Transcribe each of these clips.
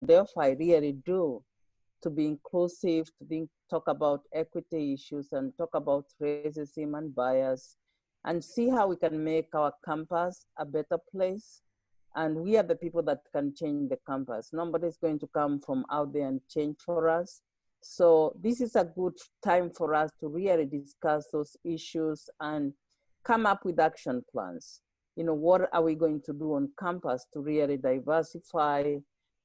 Delphi really do to be inclusive, talk about equity issues and talk about racism and bias and see how we can make our campus a better place. And we are the people that can change the campus. Nobody's going to come from out there and change for us. So this is a good time for us to really discuss those issues and come up with action plans. You know, what are we going to do on campus to really diversify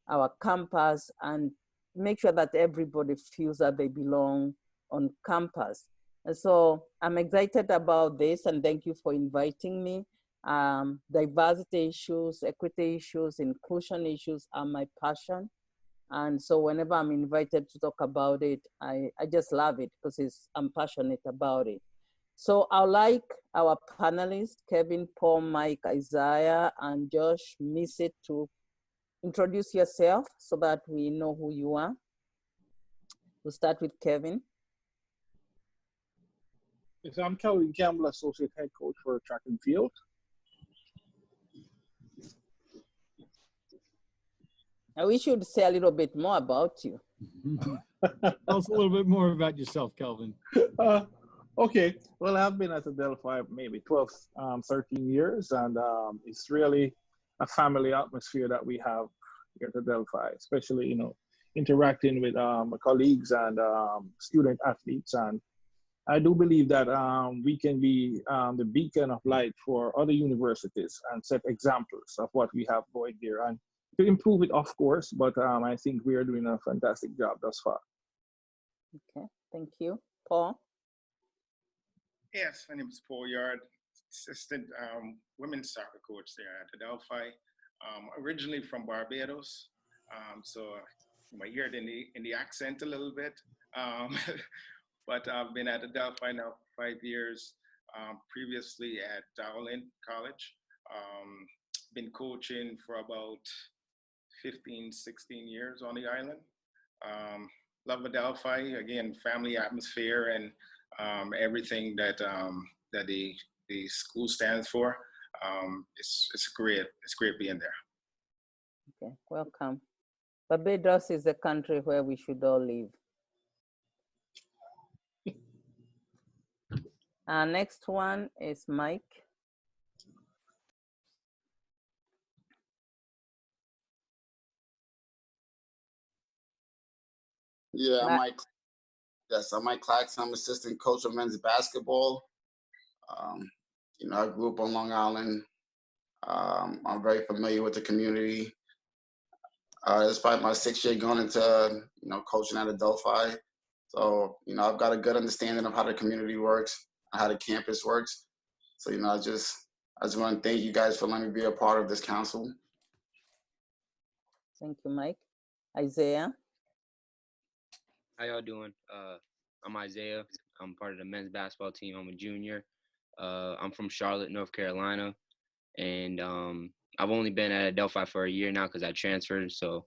our campus and make sure that everybody feels that they belong on campus. And so I'm excited about this, and thank you for inviting me. Diversity issues, equity issues, inclusion issues are my passion. And so whenever I'm invited to talk about it, I just love it because I'm passionate about it. So I'd like our panelists, Kevin, Paul, Mike, Isaiah, and Josh Misit, to introduce yourself so that we know who you are. We'll start with Kevin. Yes, I'm Kelvin Campbell, Associate Head Coach for Track and Field. I wish you'd say a little bit more about you. Tell us a little bit more about yourself, Kelvin. Okay, well, I've been at Delphi maybe 12, 13 years, and it's really a family atmosphere that we have here at Delphi, especially, you know, interacting with my colleagues and student athletes. And I do believe that we can be the beacon of light for other universities and set examples of what we have going here, and to improve it, of course, but I think we are doing a fantastic job thus far. Okay, thank you. Paul? Yes, my name is Paul Yard, assistant women's soccer coach there at Delphi. Originally from Barbados, so you might hear it in the accent a little bit. But I've been at Delphi now for 5 years. Previously at Dowling College, been coaching for about 15, 16 years on the island. Love Delphi, again, family atmosphere and everything that that the school stands for. It's great being there. Okay, welcome. Barbados is the country where we should all live. Next one is Mike. Yeah, I'm Mike. Yes, I'm Mike Claxton. I'm assistant coach of men's basketball. You know, I grew up on Long Island. I'm very familiar with the community. Despite my 6 year going into, you know, coaching at Delphi. So, you know, I've got a good understanding of how the community works, how the campus works. So, you know, I just want to thank you guys for letting me be a part of this council. Thank you, Mike. Isaiah? How y'all doing? I'm Isaiah. I'm part of the men's basketball team. I'm a junior. I'm from Charlotte, North Carolina. And I've only been at Delphi for a year now because I transferred. So,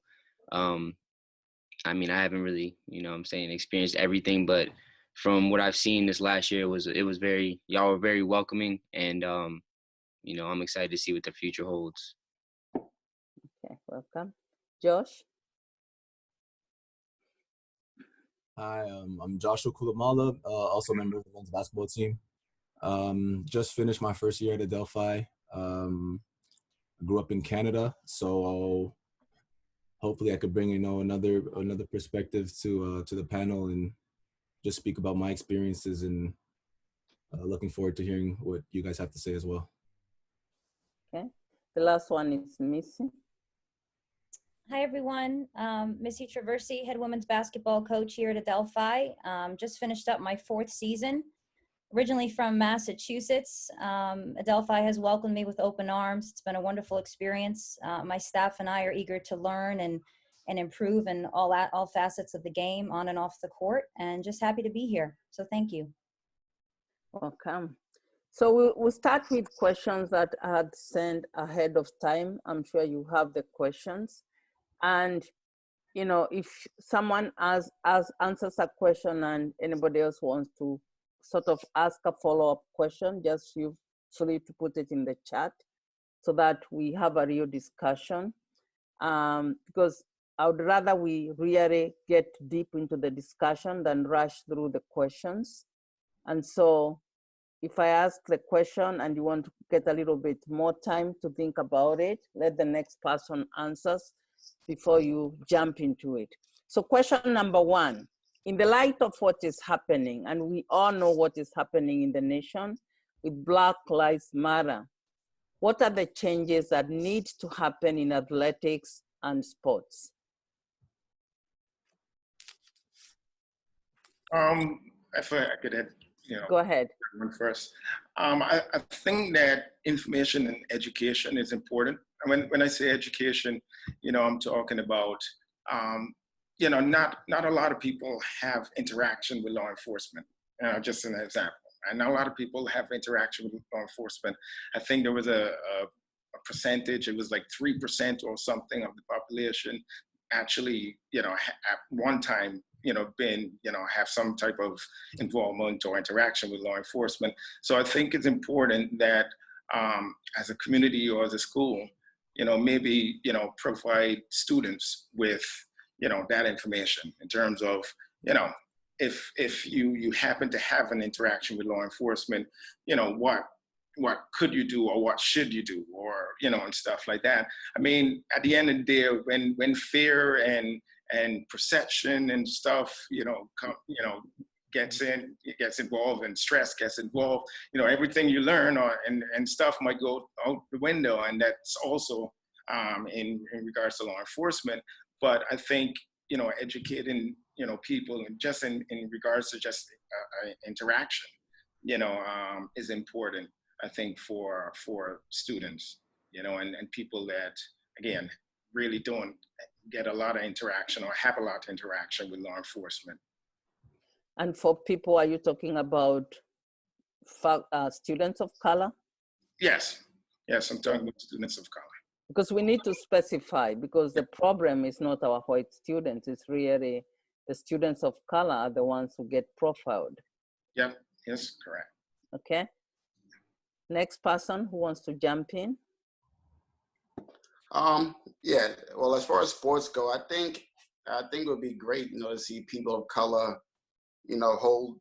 I mean, I haven't really, you know what I'm saying, experienced everything. But from what I've seen this last year, it was very, y'all were very welcoming. And, you know, I'm excited to see what the future holds. Okay, welcome. Josh? Hi, I'm Joshua Kulamala, also a member of the men's basketball team. Just finished my first year at Delphi. I grew up in Canada, so hopefully I could bring, you know, another perspective to the panel and just speak about my experiences, and looking forward to hearing what you guys have to say as well. Okay, the last one is Missy. Hi, everyone. Missy Traversi, head women's basketball coach here at Delphi. Just finished up my 4th season. Originally from Massachusetts, Delphi has welcomed me with open arms. It's been a wonderful experience. My staff and I are eager to learn and improve in all facets of the game, on and off the court, and just happy to be here. So thank you. Welcome. So we'll start with questions that I had sent ahead of time. I'm sure you have the questions. And, you know, if someone answers a question and anybody else wants to sort of ask a follow-up question, just feel free to put it in the chat so that we have a real discussion. Because I would rather we really get deep into the discussion than rush through the questions. And so if I ask the question and you want to get a little bit more time to think about it, let the next person answers before you jump into it. So question number one, in the light of what is happening, and we all know what is happening in the nation with Black Lives Matter, what are the changes that need to happen in athletics and sports? If I could add, Go ahead. One first. I think that information and education is important. And when I say education, I'm talking about, not a lot of people have interaction with law enforcement. Just an example. And not a lot of people have interaction with law enforcement. I think there was a percentage, it was like 3% or something of the population actually, at one time, have some type of involvement or interaction with law enforcement. So I think it's important that as a community or as a school, maybe, provide students with, that information in terms of, if you happen to have an interaction with law enforcement, what could you do or what should you do, or, and stuff like that. I mean, at the end of the day, when fear and perception and stuff, gets involved, and stress gets involved, everything you learn and stuff might go out the window. And that's also in regards to law enforcement. But I think, educating, people just in regards to just interaction, is important, I think, for students, and people that, again, really don't get a lot of interaction or have a lot of interaction with law enforcement. And for people, are you talking about students of color? Yes, I'm talking about students of color. Because we need to specify, because the problem is not our white students, it's really the students of color are the ones who get profiled. Yep, yes, correct. Okay. Next person who wants to jump in. Yeah, well, as far as sports go, I think it would be great, to see people of color, hold,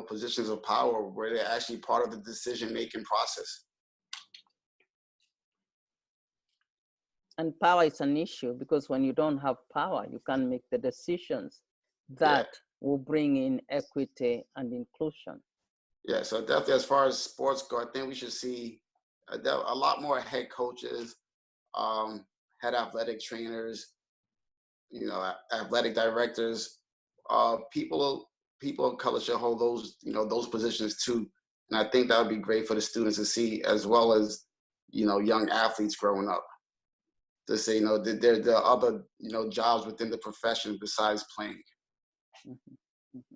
positions of power where they're actually part of the decision-making process. And power is an issue, because when you don't have power, you can't make the decisions that will bring in equity and inclusion. Yeah, so definitely as far as sports go, I think we should see a lot more head coaches, head athletic trainers, athletic directors, people of color should hold those, those positions too. And I think that would be great for the students to see, as well as, young athletes growing up, to say, that there are other, jobs within the profession besides playing. Mm-hmm. Mm-hmm.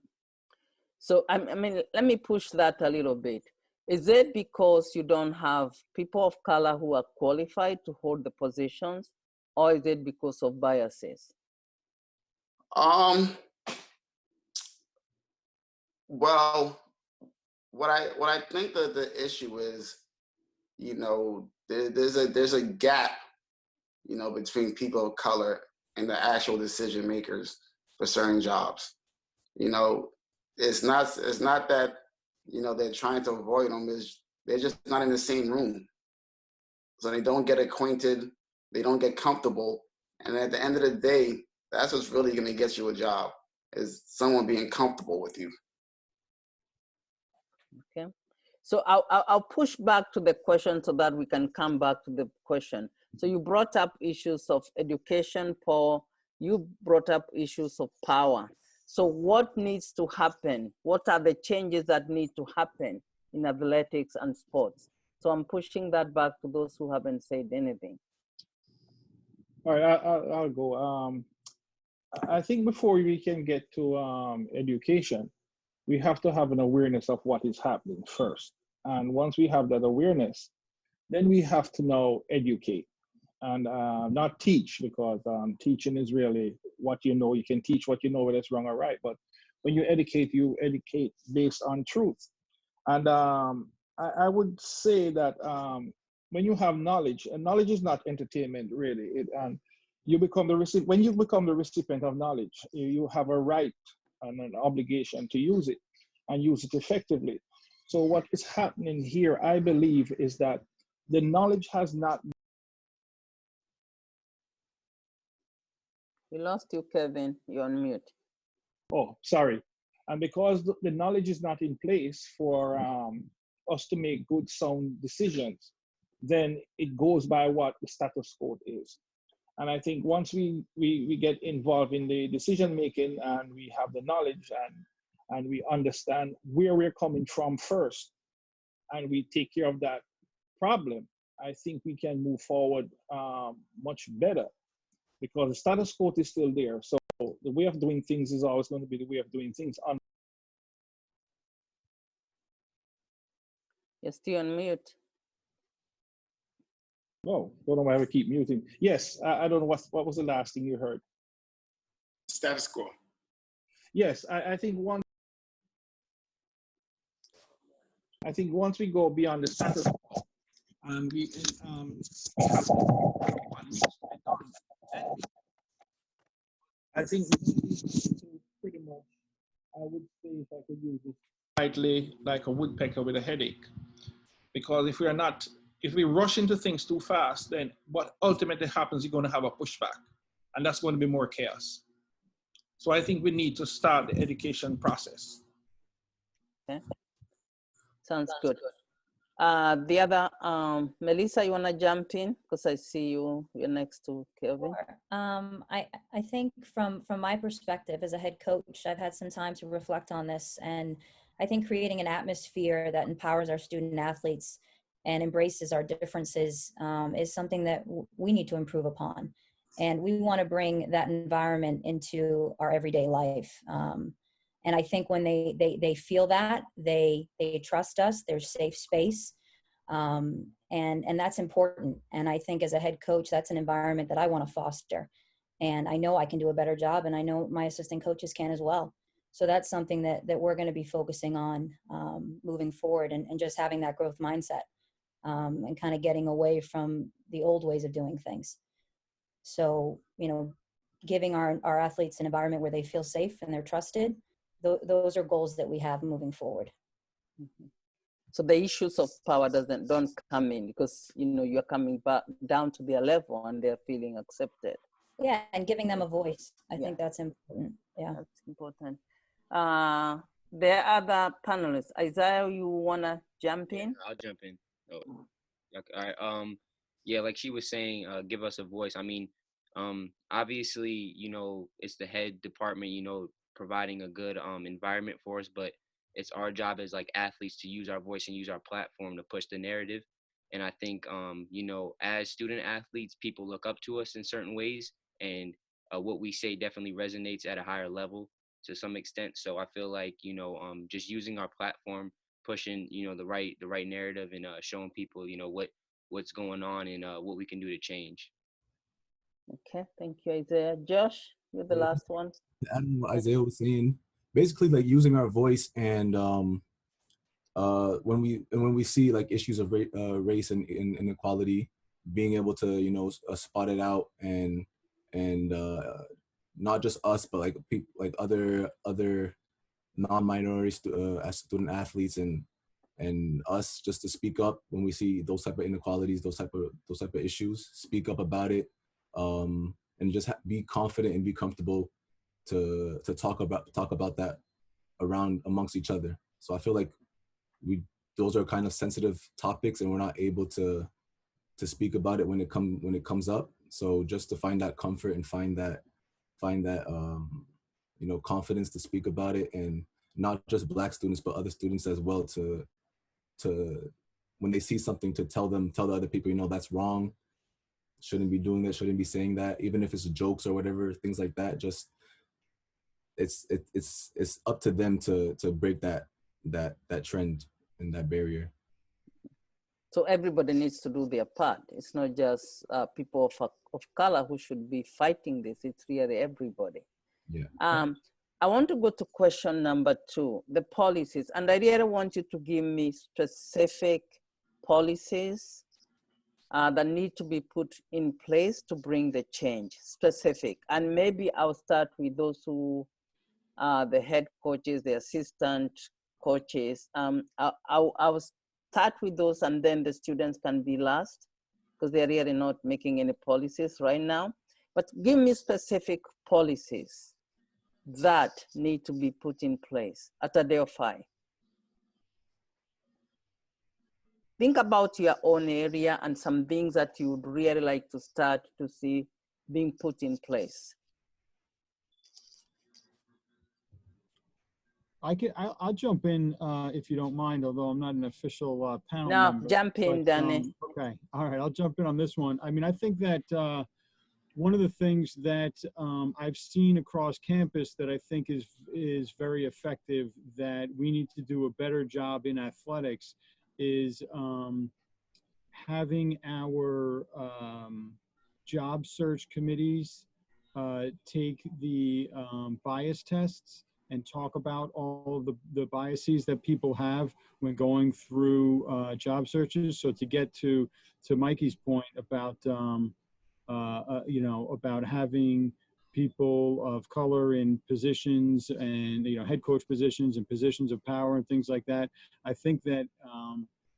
So, I mean, let me push that a little bit. Is it because you don't have people of color who are qualified to hold the positions, or is it because of biases? Well, what I think that the issue is, there's a gap, between people of color and the actual decision makers for certain jobs. It's not that, they're trying to avoid them, they're just not in the same room. So they don't get acquainted, they don't get comfortable. And at the end of the day, that's what's really gonna get you a job, is someone being comfortable with you. Okay. So I'll push back to the question so that we can come back to the question. So you brought up issues of education, Paul. You brought up issues of power. So what needs to happen? What are the changes that need to happen in athletics and sports? So I'm pushing that back to those who haven't said anything. All right, I'll go. I think before we can get to education, we have to have an awareness of what is happening first. And once we have that awareness, then we have to now educate and not teach, because teaching is really what you know. You can teach what you know, whether it's wrong or right. But when you educate based on truth. And I would say that when you have knowledge, and knowledge is not entertainment, really. you become the recipient. When you become the recipient of knowledge, you have a right and an obligation to use it and use it effectively. So what is happening here, I believe, is that the knowledge has not. We lost you, Kevin. You're on mute. Oh, sorry. And because the knowledge is not in place for us to make good, sound decisions, then it goes by what the status quo is. And I think once we get involved in the decision making and we have the knowledge and we understand where we're coming from first, and we take care of that problem, I think we can move forward much better, because the status quo is still there. So the way of doing things is always going to be the way of doing things. You're still on mute. Oh, don't know why I keep muting. Yes, I don't know what was the last thing you heard. Status quo. Yes, I think once we go beyond the status quo and we have what needs to be done, I think we need to pretty much, I would say, if I could use this slightly, like a woodpecker with a headache. Because if we rush into things too fast, then what ultimately happens, you're going to have a pushback, and that's going to be more chaos. So I think we need to start the education process. Okay, sounds good. The other, Melissa, you want to jump in? Because I see you're next to Kevin. I think from my perspective as a head coach, I've had some time to reflect on this, and I think creating an atmosphere that empowers our student athletes and embraces our differences is something that we need to improve upon. And we want to bring that environment into our everyday life. And I think when they feel that, they trust us, there's safe space. And that's important. And I think as a head coach, that's an environment that I want to foster. And I know I can do a better job, and I know my assistant coaches can as well. So that's something that we're going to be focusing on moving forward, and just having that growth mindset and kind of getting away from the old ways of doing things. So, giving our athletes an environment where they feel safe and they're trusted, those are goals that we have moving forward. Mm-hmm. So the issues of power don't come in, because you're coming back down to their level and they're feeling accepted. Yeah, and giving them a voice. I think that's important. Yeah, that's important. There are other panelists. Isaiah, you wanna jump in? I'll jump in. Oh, okay. All right. Yeah, like she was saying, give us a voice. I mean, obviously, it's the head department, providing a good environment for us, but it's our job as like athletes to use our voice and use our platform to push the narrative. And I think, as student athletes, people look up to us in certain ways, and what we say definitely resonates at a higher level to some extent. So I feel like, just using our platform, pushing, the right narrative, and showing people, what's going on and what we can do to change. Okay, thank you, Isaiah. Josh, you're the last one. And what Isaiah was saying, basically like using our voice, and when we see like issues of race and inequality, being able to spot it out, and not just us, but like people, like other non-minority student athletes, and us, just to speak up when we see those type of inequalities, those type of issues, speak up about it, and just be confident and be comfortable to talk about that amongst each other. So I feel like those are kind of sensitive topics, and we're not able to speak about it when it comes up. So just to find that comfort and find that confidence to speak about it, and not just Black students but other students as well, to when they see something, to tell the other people, that's wrong, shouldn't be doing that, shouldn't be saying that, even if it's jokes or whatever, things like that. Just it's up to them to break that trend and that barrier. So everybody needs to do their part. It's not just people of color who should be fighting this. It's really everybody. Yeah. I want to go to question number 2, the policies. And I really want you to give me specific policies that need to be put in place to bring the change, specific. And maybe I'll start with those who are the head coaches, the assistant coaches. I'll start with those, and then the students can be last, because they're really not making any policies right now. But give me specific policies that need to be put in place at Adelphi. Think about your own area and some things that you would really like to start to see being put in place. I'll jump in if you don't mind, although I'm not an official panel No, member. jump in, Danny. Okay, all right, I'll jump in on this one. I mean, I think that one of the things that I've seen across campus that I think is very effective, that we need to do a better job in athletics, is having our job search committees take the bias tests and talk about all of the biases that people have when going through job searches. So to get to Mikey's point about you know, about having people of color in positions and, you know, head coach positions and positions of power and things like that, I think that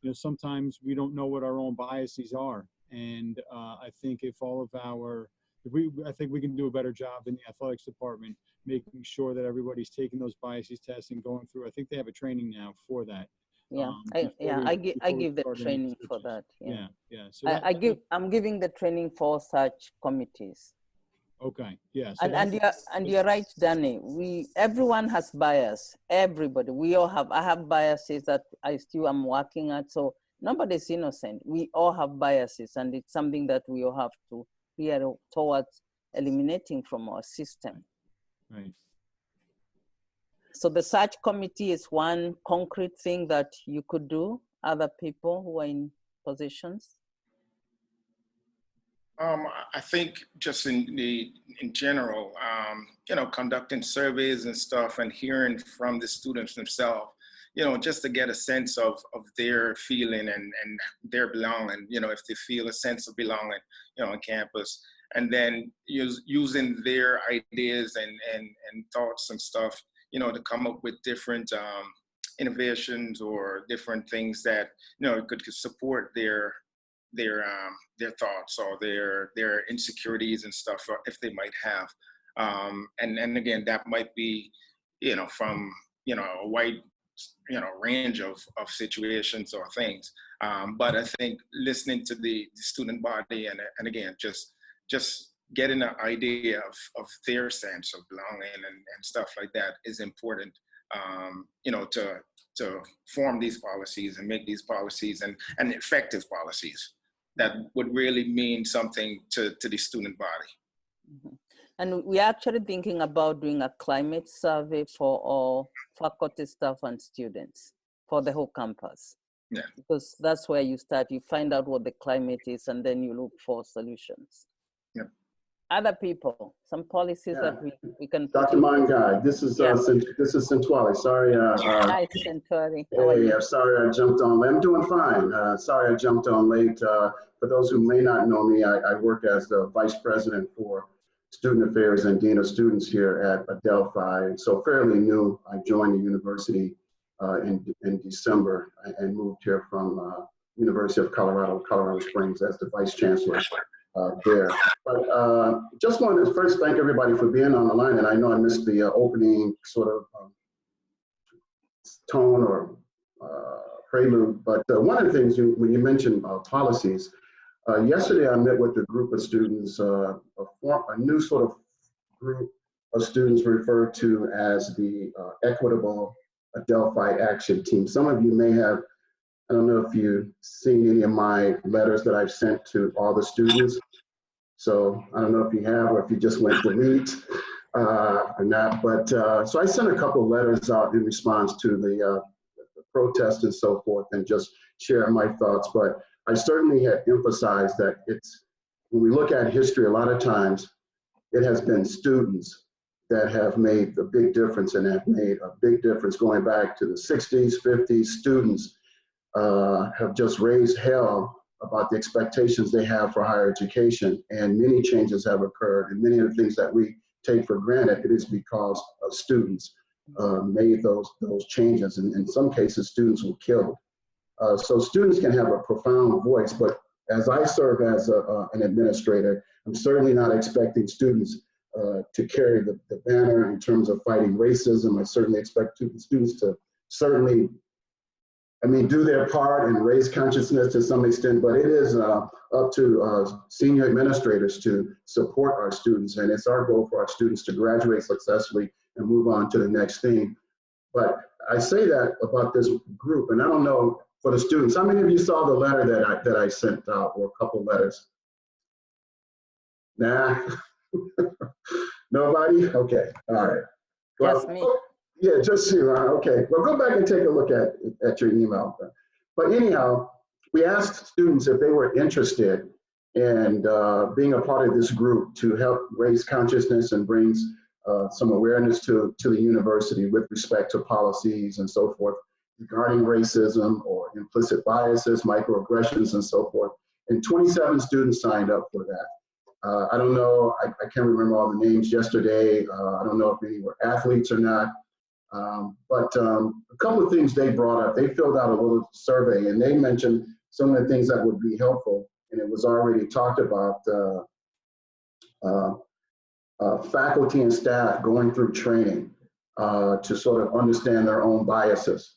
you know, sometimes we don't know what our own biases are, and I think if all of our I think we can do a better job in the athletics department making sure that everybody's taking those biases tests and going through. I think they have a training now for that. Yeah, I give the training for that. Yeah. So I'm giving the training for such committees. Okay. Yeah. So and you're right, Danny. Everyone has bias. Everybody. We all have. I have biases that I still am working at. So nobody's innocent. We all have biases, and it's something that we all have to gear towards eliminating from our system. Right. So the search committee is one concrete thing that you could do. Other people who are in positions. I think just in general, you know, conducting surveys and stuff and hearing from the students themselves, you know, just to get a sense of their feeling and their belonging, you know, if they feel a sense of belonging, you know, on campus, and then using their ideas and thoughts and stuff, you know, to come up with different innovations or different things that, you know, could support their thoughts or their insecurities and stuff, if they might have. And again, that might be, you know, from, you know, a wide, you know, range of situations or things. But I think listening to the student body and again, just getting an idea of their sense of belonging and stuff like that is important, you know, to form these policies and make these policies and effective policies that would really mean something to the student body. Mm-hmm. And we're actually thinking about doing a climate survey for all faculty, staff, and students for the whole campus. Yeah. Because that's where you start. You find out what the climate is, and then you look for solutions. Yeah. Other people, some policies that we can. Dr. Mangai, this is Centwali. Sorry. Hi, Centwali. Hey, I'm sorry I jumped on late. I'm doing fine. Sorry I jumped on late. For those who may not know me, I work as the Vice President for Student Affairs and Dean of Students here at Adelphi. So fairly new. I joined the university in December and moved here from University of Colorado Springs as the Vice Chancellor there. But just wanted to first thank everybody for being on the line. And I know I missed the opening sort of tone or prelude, but one of the things when you mentioned policies, yesterday I met with a group of students, a new sort of group of students referred to as the Equitable Adelphi Action Team. Some of you may have, I don't know if you've seen any of my letters that I've sent to all the students. So I don't know if you have or if you just went delete or not, but so I sent a couple of letters out in response to the protest and so forth and just share my thoughts. But I certainly had emphasized that when we look at history, a lot of times it has been students that have made the big difference and have made a big difference going back to the 60s, 50s. Students have just raised hell about the expectations they have for higher education. And many changes have occurred, and many of the things that we take for granted, it is because of students made those changes. And in some cases, students were killed. So students can have a profound voice, but as I serve as an administrator, I'm certainly not expecting students to carry the banner in terms of fighting racism. I certainly expect students to certainly, do their part and raise consciousness to some extent, but it is up to senior administrators to support our students. And it's our goal for our students to graduate successfully and move on to the next thing. But I say that about this group, and I don't know for the students, how many of you saw the letter that I sent out, or a couple letters? Nah, nobody? Okay, all right. Well, Just me. Yeah, just you. Okay. Well, go back and take a look at your email. But anyhow, we asked students if they were interested in being a part of this group to help raise consciousness and brings some awareness to the university with respect to policies and so forth regarding racism or implicit biases, microaggressions, and so forth. And 27 students signed up for that. I don't know, I can't remember all the names yesterday. I don't know if any were athletes or not. But a couple of things they brought up. They filled out a little survey, and they mentioned some of the things that would be helpful, and it was already talked about, faculty and staff going through training to sort of understand their own biases.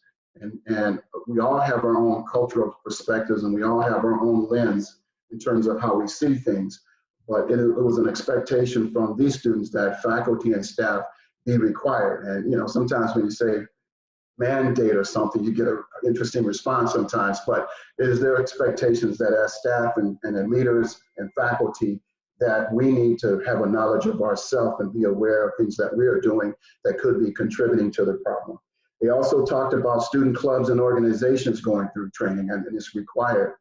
And we all have our own cultural perspectives, and we all have our own lens in terms of how we see things. But it was an expectation from these students that faculty and staff be required. And sometimes when you say mandate or something, you get an interesting response sometimes, but it is their expectations that as staff and leaders and faculty, that we need to have a knowledge of ourselves and be aware of things that we are doing that could be contributing to the problem. They also talked about student clubs and organizations going through training, and it's required.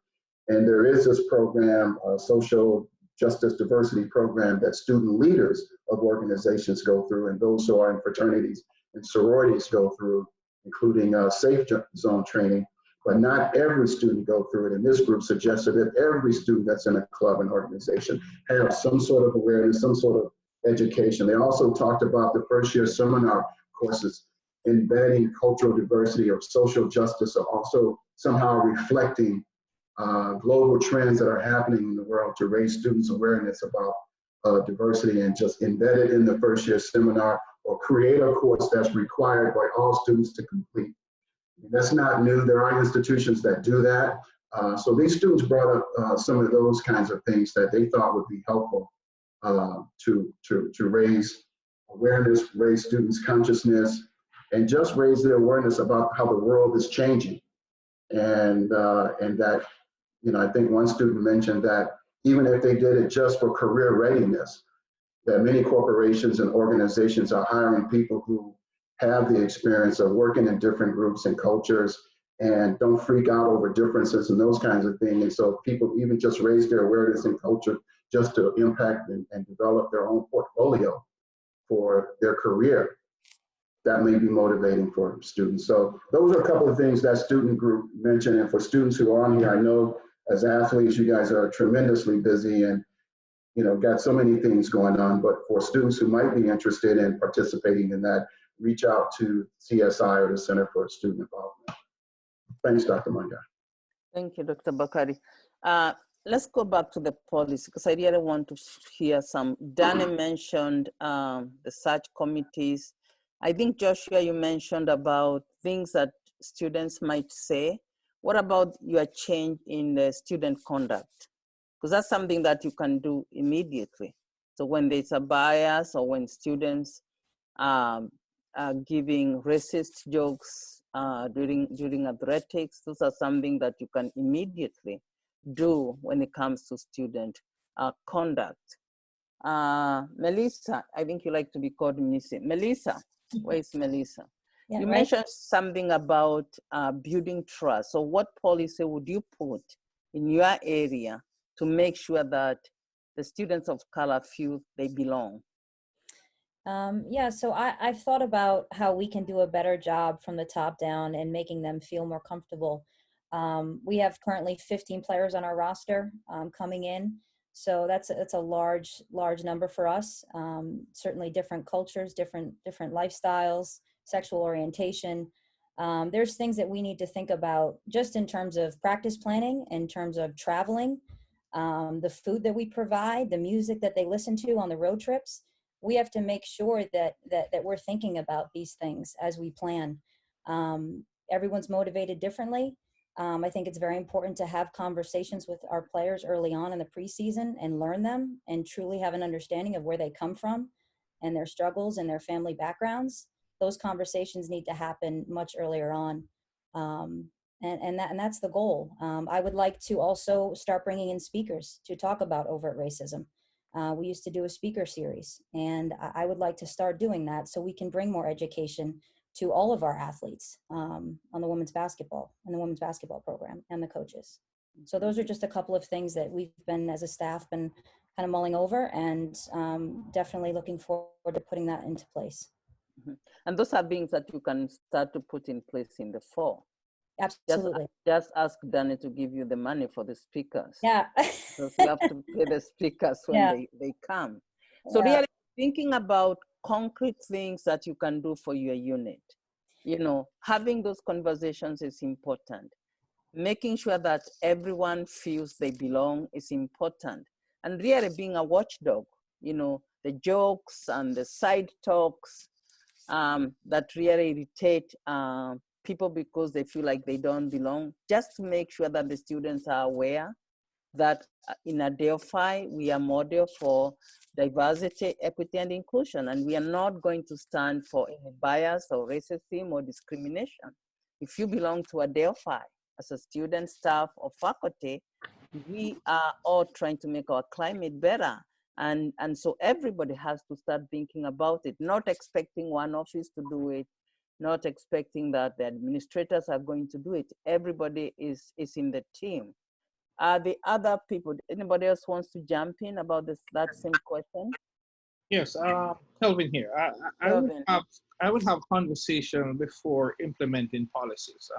And there is this program, social justice diversity program, that student leaders of organizations go through, and those who are in fraternities and sororities go through, including safe zone training. But not every student go through it. And this group suggested that every student that's in a club and organization have some sort of awareness, some sort of education. They also talked about the first year seminar courses, embedding cultural diversity or social justice, or also somehow reflecting global trends that are happening in the world to raise students' awareness about diversity, and just embed it in the first year seminar, or create a course that's required by all students to complete. That's not new. There are institutions that do that. So these students brought up some of those kinds of things that they thought would be helpful to raise awareness, raise students' consciousness, and just raise their awareness about how the world is changing. And that, I think one student mentioned that even if they did it just for career readiness, that many corporations and organizations are hiring people who have the experience of working in different groups and cultures and don't freak out over differences and those kinds of things. And so people even just raise their awareness and culture just to impact and develop their own portfolio for their career. That may be motivating for students. So those are a couple of things that student group mentioned. And for students who are on here, I know as athletes, you guys are tremendously busy and got so many things going on. But for students who might be interested in participating in that, reach out to CSI or the Center for Student Involvement. Thanks, Dr. Manga. Thank you, Dr. Bakari. Let's go back to the policy, because I really want to hear some. Danny mentioned the search committees. I think, Joshua, you mentioned about things that students might say. What about your change in the student conduct? Because that's something that you can do immediately. So when there's a bias, or when students giving racist jokes during athletics, those are something that you can immediately do when it comes to student conduct. Melissa, I think you like to be called Missy. Melissa, where's Melissa? Yeah, you right. mentioned something about building trust. So what policy would you put in your area to make sure that the students of color feel they belong? Yeah, so I've thought about how we can do a better job from the top down and making them feel more comfortable We have currently 15 players on our roster coming in. So that's a large number for us. Certainly different cultures, different lifestyles, sexual orientation. There's things that we need to think about just in terms of practice planning, in terms of traveling, the food that we provide, the music that they listen to on the road trips. We have to make sure that we're thinking about these things as we plan. Everyone's motivated differently. I think it's very important to have conversations with our players early on in the preseason and learn them and truly have an understanding of where they come from and their struggles and their family backgrounds. Those conversations need to happen much earlier on. And that's the goal. I would like to also start bringing in speakers to talk about overt racism. We used to do a speaker series, and I would like to start doing that so we can bring more education to all of our athletes on the women's basketball program and the coaches. So those are just a couple of things that we've been, as a staff, been kind of mulling over, and definitely looking forward to putting that into place. And those are things that you can start to put in place in the fall. Absolutely. Just ask Danny to give you the money for the speakers. Yeah. Because you have to pay the speakers when they come. So really thinking about concrete things that you can do for your unit. You know, having those conversations is important. Making sure that everyone feels they belong is important. And really being a watchdog, you know, the jokes and the side talks that really irritate people because they feel like they don't belong, just to make sure that the students are aware that in Adelphi, we are model for diversity, equity, and inclusion, and we are not going to stand for any bias or racism or discrimination. If you belong to Adelphi as a student, staff, or faculty, we are all trying to make our climate better. And so everybody has to start thinking about it, not expecting one office to do it, not expecting that the administrators are going to do it. Everybody is in the team. The other people, anybody else wants to jump in about that same question? Yes, Kelvin here. I would have conversation before implementing policies,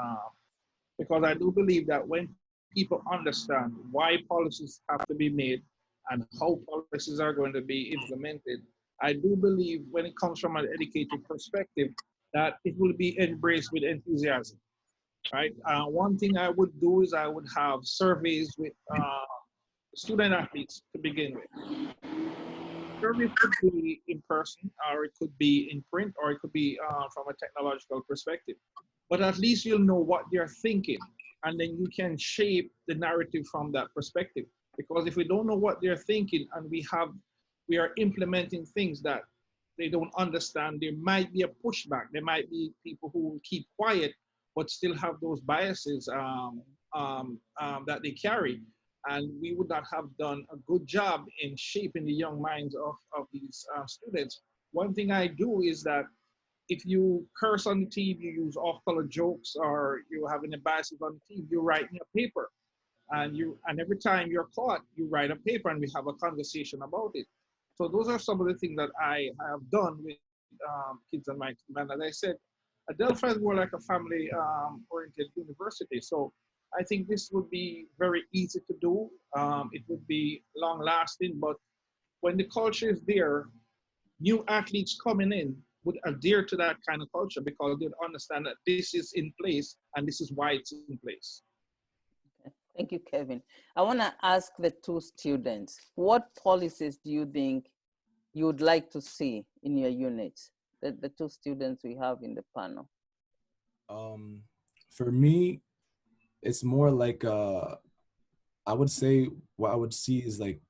because I do believe that when people understand why policies have to be made and how policies are going to be implemented, I do believe when it comes from an educated perspective, that it will be embraced with enthusiasm. Right. One thing I would do is I would have surveys with student athletes to begin with. Surveys could be in person, or it could be in print, or it could be from a technological perspective. But at least you'll know what they're thinking, and then you can shape the narrative from that perspective. Because if we don't know what they're thinking and we are implementing things that they don't understand, there might be a pushback. There might be people who will keep quiet but still have those biases that they carry. And we would not have done a good job in shaping the young minds of these students. One thing I do is that if you curse on the team, you use off-color jokes, or you have any biases on the team, you write in a paper. And every time you're caught, you write a paper and we have a conversation about it. So those are some of the things that I have done with kids on my team. And as I said, Adelphi is more like a family-oriented university. So I think this would be very easy to do. It would be long-lasting, but when the culture is there, new athletes coming in would adhere to that kind of culture because they'd understand that this is in place and this is why it's in place. Okay. Thank you, Kevin. I want to ask the two students, what policies do you think you would like to see in your units? The two students we have in the panel. For me, it's more like I would say what I would see is like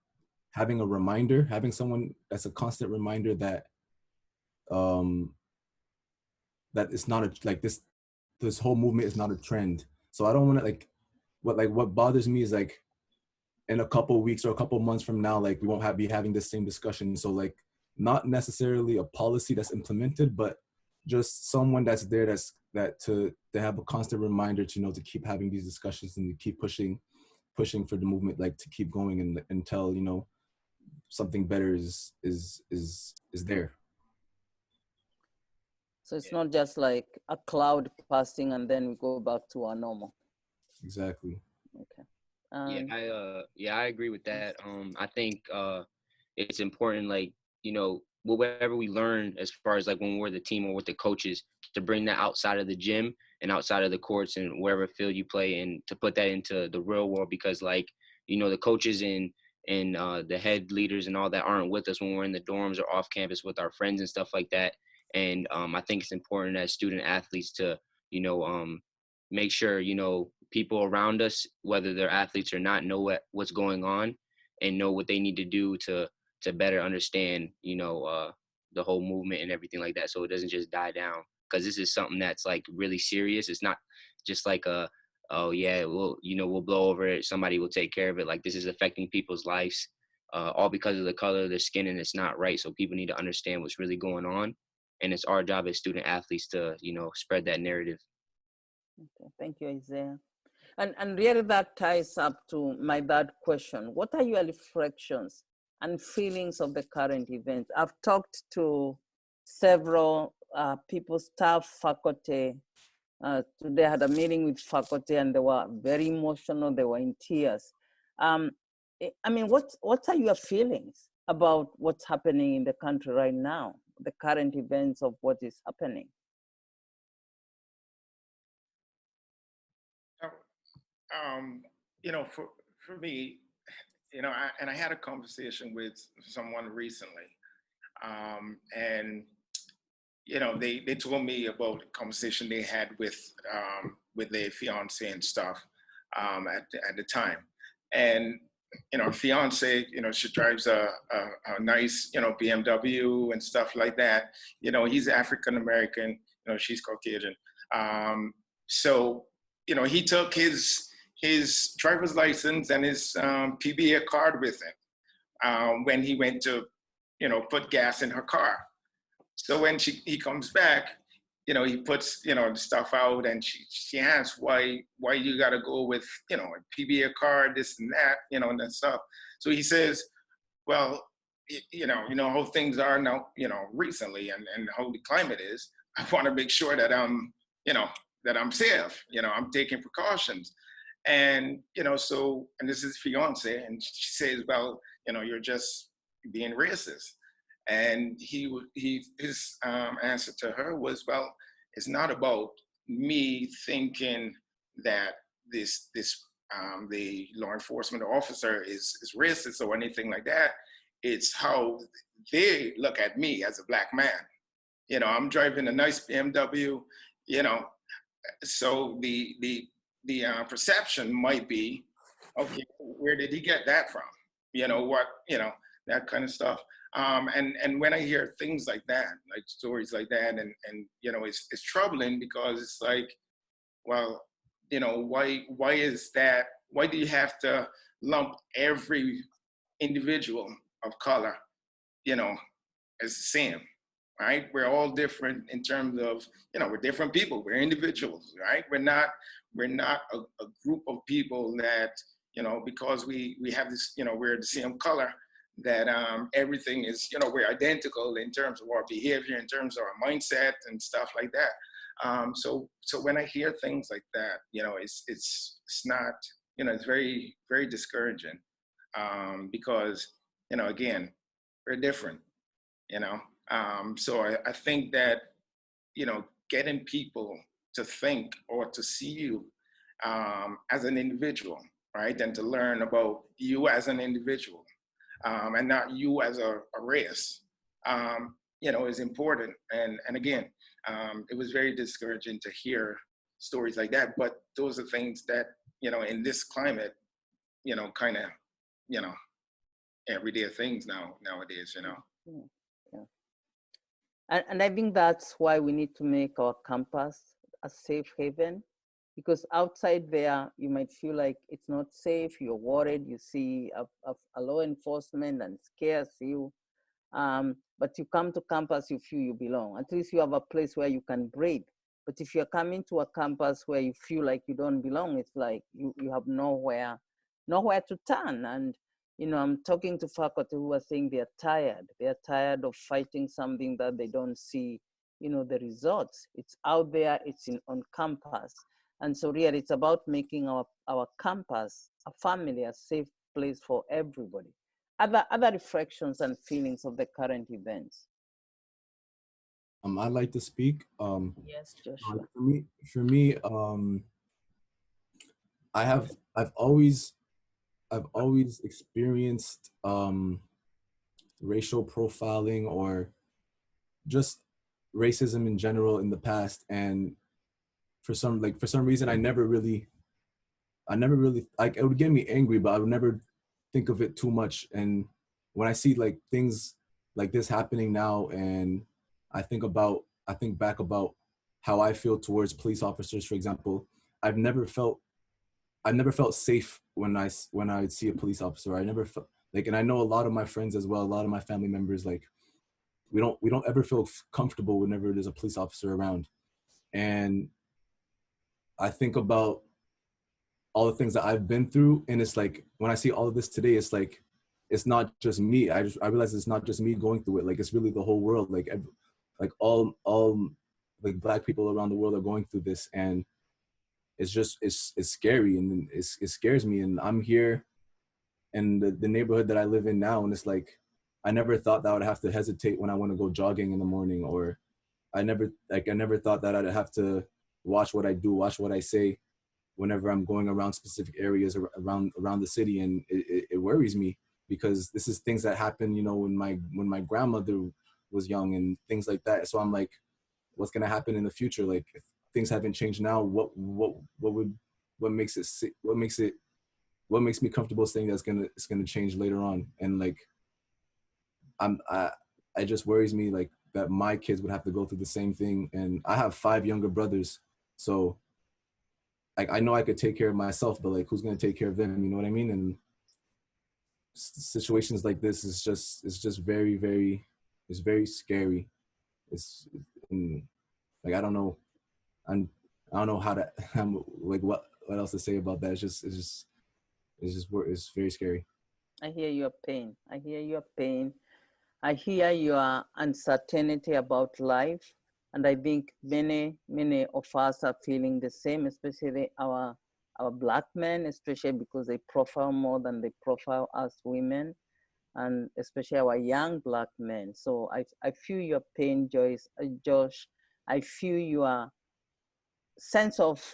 having a reminder, having someone that's a constant reminder that that it's not like this whole movement is not a trend. So I don't want to what bothers me is like in a couple weeks or a couple months from now, like we won't be having this same discussion. So like not necessarily a policy that's implemented, but just someone that's there to have a constant reminder to to keep having these discussions and to keep pushing for the movement, like to keep going until something better is there. So it's not just like a cloud passing and then we go back to our normal. Exactly. Okay. Yeah, I agree with that. I think it's important, like, you know, whatever we learn as far as like when we're the team or with the coaches, to bring that outside of the gym and outside of the courts and wherever field you play, and to put that into the real world, because like, you know, the coaches and the head leaders and all that aren't with us when we're in the dorms or off campus with our friends and stuff like that. And I think it's important as student athletes to, you know, make sure, you know, people around us, whether they're athletes or not, know what's going on and know what they need to do to better understand, you know, the whole movement and everything like that, so it doesn't just die down. Because this is something that's like really serious. It's not just like a, oh yeah, we'll, you know, we'll blow over it, somebody will take care of it. Like, this is affecting people's lives, all because of the color of their skin, and it's not right. So people need to understand what's really going on, and it's our job as student athletes to, you know, spread that narrative. Okay, thank you, Isaiah. And really that ties up to my third question. What are your reflections and feelings of the current events? I've talked to several people, staff, faculty. Today I had a meeting with faculty and they were very emotional. They were in tears. I mean, what are your feelings about what's happening in the country right now, the current events of what is happening? You know, for me, you know, I had a conversation with someone recently, and you know, they told me about a conversation they had with their fiance and stuff at the time, and you know, fiance, you know, she drives a nice, you know, BMW and stuff like that. You know, he's African American, you know, she's Caucasian. So, you know, he took his driver's license and his PBA card with him when he went to, you know, put gas in her car. So when he comes back, you know, he puts, you know, the stuff out, and she asks why you got to go with, you know, a PBA card, this and that, you know, and that stuff. So he says, well, you know how things are now, you know, recently, and how the climate is. I want to make sure that you know, that I'm safe. You know, I'm taking precautions. And, you know, so, and this is fiance, and she says, well, you know, you're just being racist. And his answer to her was, well, it's not about me thinking that the law enforcement officer is racist or anything like that. It's how they look at me as a black man. You know, I'm driving a nice BMW, you know, so the perception might be, okay, where did he get that from? You know, what, you know, that kind of stuff. And when I hear things like that, like stories like that, and you know, it's troubling, because it's like, well, you know, why is that? Why do you have to lump every individual of color, you know, as the same? Right? We're all different in terms of, you know, we're different people. We're individuals, right? We're not a group of people that, you know, because we have this, you know, we're the same color, that everything is, you know, we're identical in terms of our behavior, in terms of our mindset and stuff like that. So when I hear things like that, you know, it's not, you know, it's very, very discouraging, because, you know, again, we're different, you know. So I think that, you know, getting people to think or to see you as an individual, right, and to learn about you as an individual, and not you as a race, you know, is important. And again, it was very discouraging to hear stories like that. But those are things that, you know, in this climate, you know, kind of, you know, everyday things nowadays, you know. Yeah. And I think that's why we need to make our campus a safe haven, because outside there, you might feel like it's not safe, you're worried, you see a law enforcement and scares you. But you come to campus, you feel you belong. At least you have a place where you can breathe. But if you're coming to a campus where you feel like you don't belong, it's like you have nowhere to turn. And you know, I'm talking to faculty who are saying they're tired. They're tired of fighting something that they don't see, you know, the results. It's out there, it's on campus. And so really it's about making our campus, a family, a safe place for everybody. Other reflections and feelings of the current events. I'd like to speak. Yes, Joshua. For me, I've always experienced racial profiling or just racism in general in the past, and for some reason I never really like, it would get me angry, but I would never think of it too much. And when I see like things like this happening now, and I think back about how I feel towards police officers, for example, I've never felt safe when I see a police officer. I never felt like, and I know a lot of my friends as well, a lot of my family members, like we don't ever feel comfortable whenever there's a police officer around. And I think about all the things that I've been through, and it's like when I see all of this today, it's like it's not just me. I realize it's not just me going through it. Like it's really the whole world. Like all like Black people around the world are going through this, and it's just it's scary, and it scares me. And I'm here in the neighborhood that I live in now, and it's like I never thought that I would have to hesitate when I want to go jogging in the morning, or I never thought that I'd have to watch what I do, watch what I say whenever I'm going around specific areas around the city. And it worries me, because this is things that happened, you know, when my grandmother was young and things like that. So I'm like, what's gonna happen in the future? Like, if things haven't changed now, what makes me comfortable saying that it's gonna change later on? And like, it just worries me, like, that my kids would have to go through the same thing. And I have 5 younger brothers, so like I know I could take care of myself, but like, who's gonna take care of them? You know what I mean? And situations like this it's just very, very, it's very scary. It's like I don't know how to like what else to say about that. It's very scary. I hear your pain. I hear your pain. I hear your uncertainty about life. And I think many of us are feeling the same, especially our Black men, especially because they profile more than they profile us women, and especially our young Black men. So I feel your pain, Josh. I feel your sense of,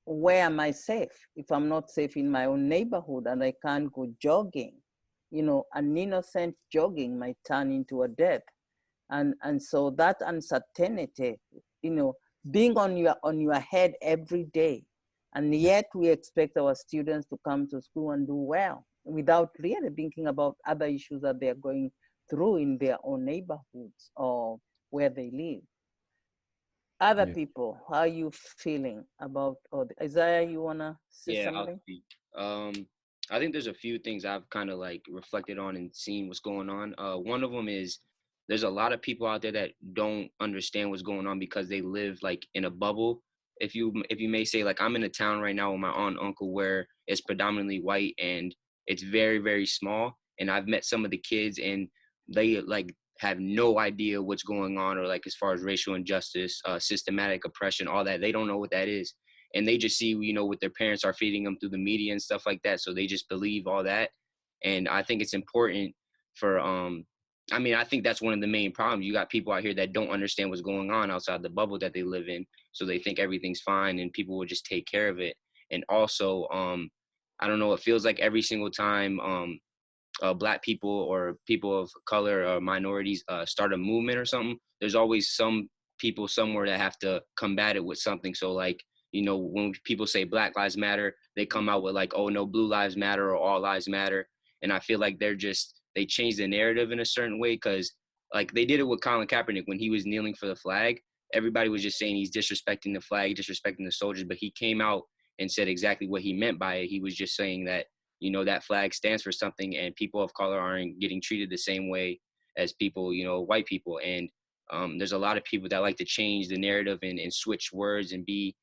where am I safe if I'm not safe in my own neighborhood and I can't go jogging? You know, an innocent jogging might turn into a death. And so that uncertainty, you know, being on your head every day, and yet we expect our students to come to school and do well without really thinking about other issues that they're going through in their own neighborhoods or where they live. Other people, how are you feeling about Isaiah? You wanna say something? I'll speak. I think there's a few things I've kind of like reflected on and seen what's going on. One of them is there's a lot of people out there that don't understand what's going on because they live like in a bubble. If you may say, like, I'm in a town right now with my aunt and uncle where it's predominantly white and it's very, very small. And I've met some of the kids and they like have no idea what's going on, or like as far as racial injustice, systematic oppression, all that. They don't know what that is. And they just see, you know, what their parents are feeding them through the media and stuff like that. So they just believe all that. And I think it's important for, I think that's one of the main problems. You got people out here that don't understand what's going on outside the bubble that they live in. So they think everything's fine and people will just take care of it. And also, I don't know, it feels like every single time Black people or people of color or minorities start a movement or something, there's always some people somewhere that have to combat it with something. So like, you know, when people say Black Lives Matter, they come out with like, oh no, Blue Lives Matter or All Lives Matter. And I feel like they changed the narrative in a certain way, because like they did it with Colin Kaepernick when he was kneeling for the flag. Everybody was just saying he's disrespecting the flag, disrespecting the soldiers, but he came out and said exactly what he meant by it. He was just saying that, you know, that flag stands for something and people of color aren't getting treated the same way as people, you know, white people. And there's a lot of people that like to change the narrative and switch words and be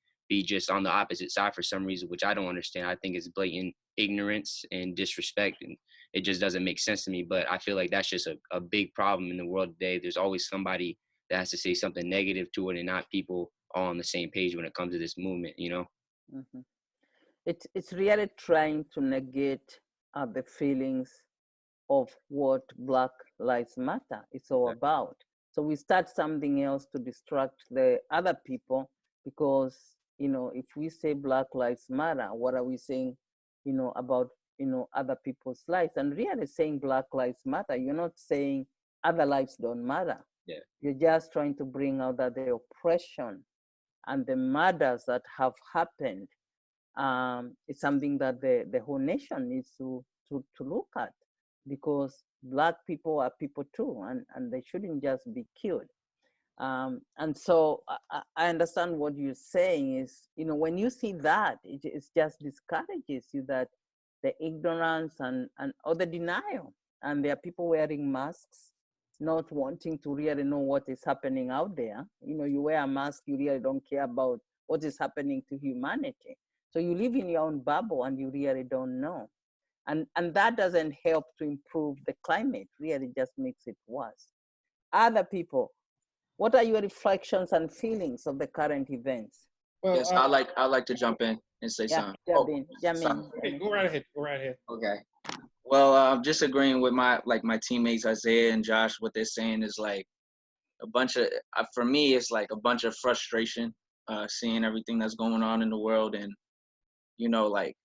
just on the opposite side for some reason, which I don't understand. I think it's blatant ignorance and disrespect, and it just doesn't make sense to me. But I feel like that's just a big problem in the world today. There's always somebody that has to say something negative to it, and not people all on the same page when it comes to this movement, you know? Mhm. It's really trying to negate the feelings of what Black Lives Matter is all about. So we start something else to distract the other people, because, you know, if we say Black Lives Matter, what are we saying, you know, about, you know, other people's lives? And really saying Black Lives Matter, you're not saying other lives don't matter. Yeah. You're just trying to bring out that the oppression and the murders that have happened is something that the whole nation needs to look at, because Black people are people too, and they shouldn't just be killed. And so I understand what you're saying is, you know, when you see that, it just discourages you, that the ignorance and or the denial. And there are people wearing masks, not wanting to really know what is happening out there. You know, you wear a mask, you really don't care about what is happening to humanity. So you live in your own bubble and you really don't know. And that doesn't help to improve the climate, really just makes it worse. Other people, what are your reflections and feelings of the current events? Well, Yes, I like to jump in and say Yeah, something. Jamin, hey, go right ahead. Go right ahead. Okay. Well, just agreeing with my teammates Isaiah and Josh. What they're saying is like a bunch of for me, it's like a bunch of frustration, seeing everything that's going on in the world, and you know, like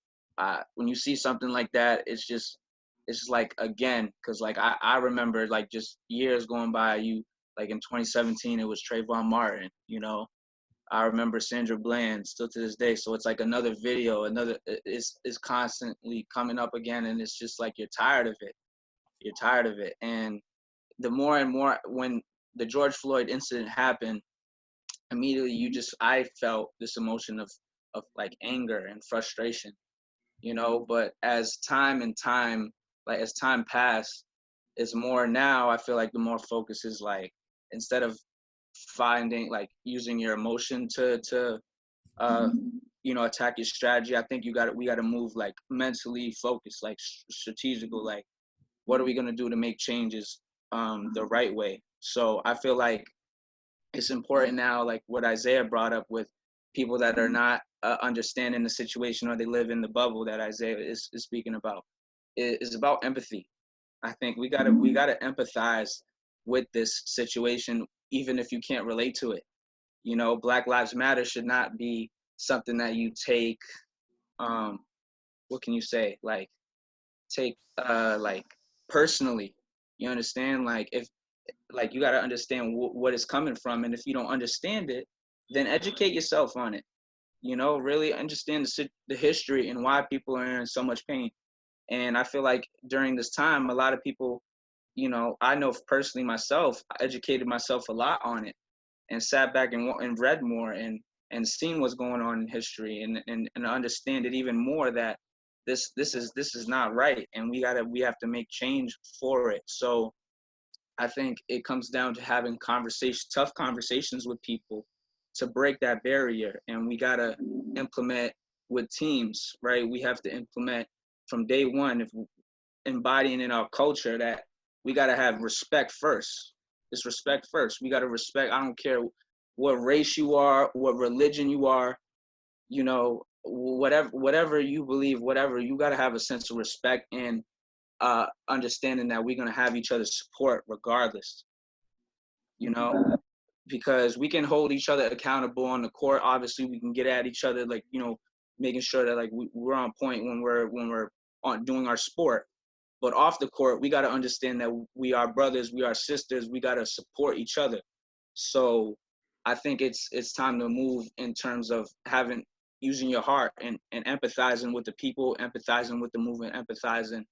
when you see something like that, it's just like, again, because like I remember like just years going by. You like in 2017, it was Trayvon Martin. You know, I remember Sandra Bland still to this day. So it's like another video, it's constantly coming up again, and it's just like you're tired of it. You're tired of it, and the more and more when the George Floyd incident happened, immediately I felt this emotion of like anger and frustration, you know. But as time passed, it's more now. I feel like the more focus is like, instead of finding like using your emotion to you know, attack your strategy, I think we got to move like mentally focused, like strategical, like what are we going to do to make changes the right way. So I feel like it's important now, like what Isaiah brought up, with people that are not understanding the situation, or they live in the bubble that Isaiah is speaking about. It is about empathy. I think we gotta empathize with this situation, even if you can't relate to it. You know, Black Lives Matter should not be something that you take, what can you say, like take like personally. You understand? Like, if like, you got to understand what it's coming from, and if you don't understand it, then educate yourself on it. You know, really understand the history and why people are in so much pain. And I feel like during this time, a lot of people, you know, I know personally myself, I educated myself a lot on it, and sat back and read more, and seen what's going on in history, and understand it even more, that this is not right, and we have to make change for it. So I think it comes down to having tough conversations with people to break that barrier. And we got to implement with teams, right? We have to implement from day one, if embodying in our culture, that we got to have respect first. It's respect first. We got to respect. I don't care what race you are, what religion you are, you know, whatever you believe, whatever, you got to have a sense of respect, and understanding that we're going to have each other's support regardless, you know, because we can hold each other accountable on the court. Obviously, we can get at each other, like, you know, making sure that like we're on point when we're on doing our sport. But off the court, we got to understand that we are brothers, we are sisters, we got to support each other. So I think it's time to move in terms of using your heart, and empathizing with the people, empathizing with the movement, empathizing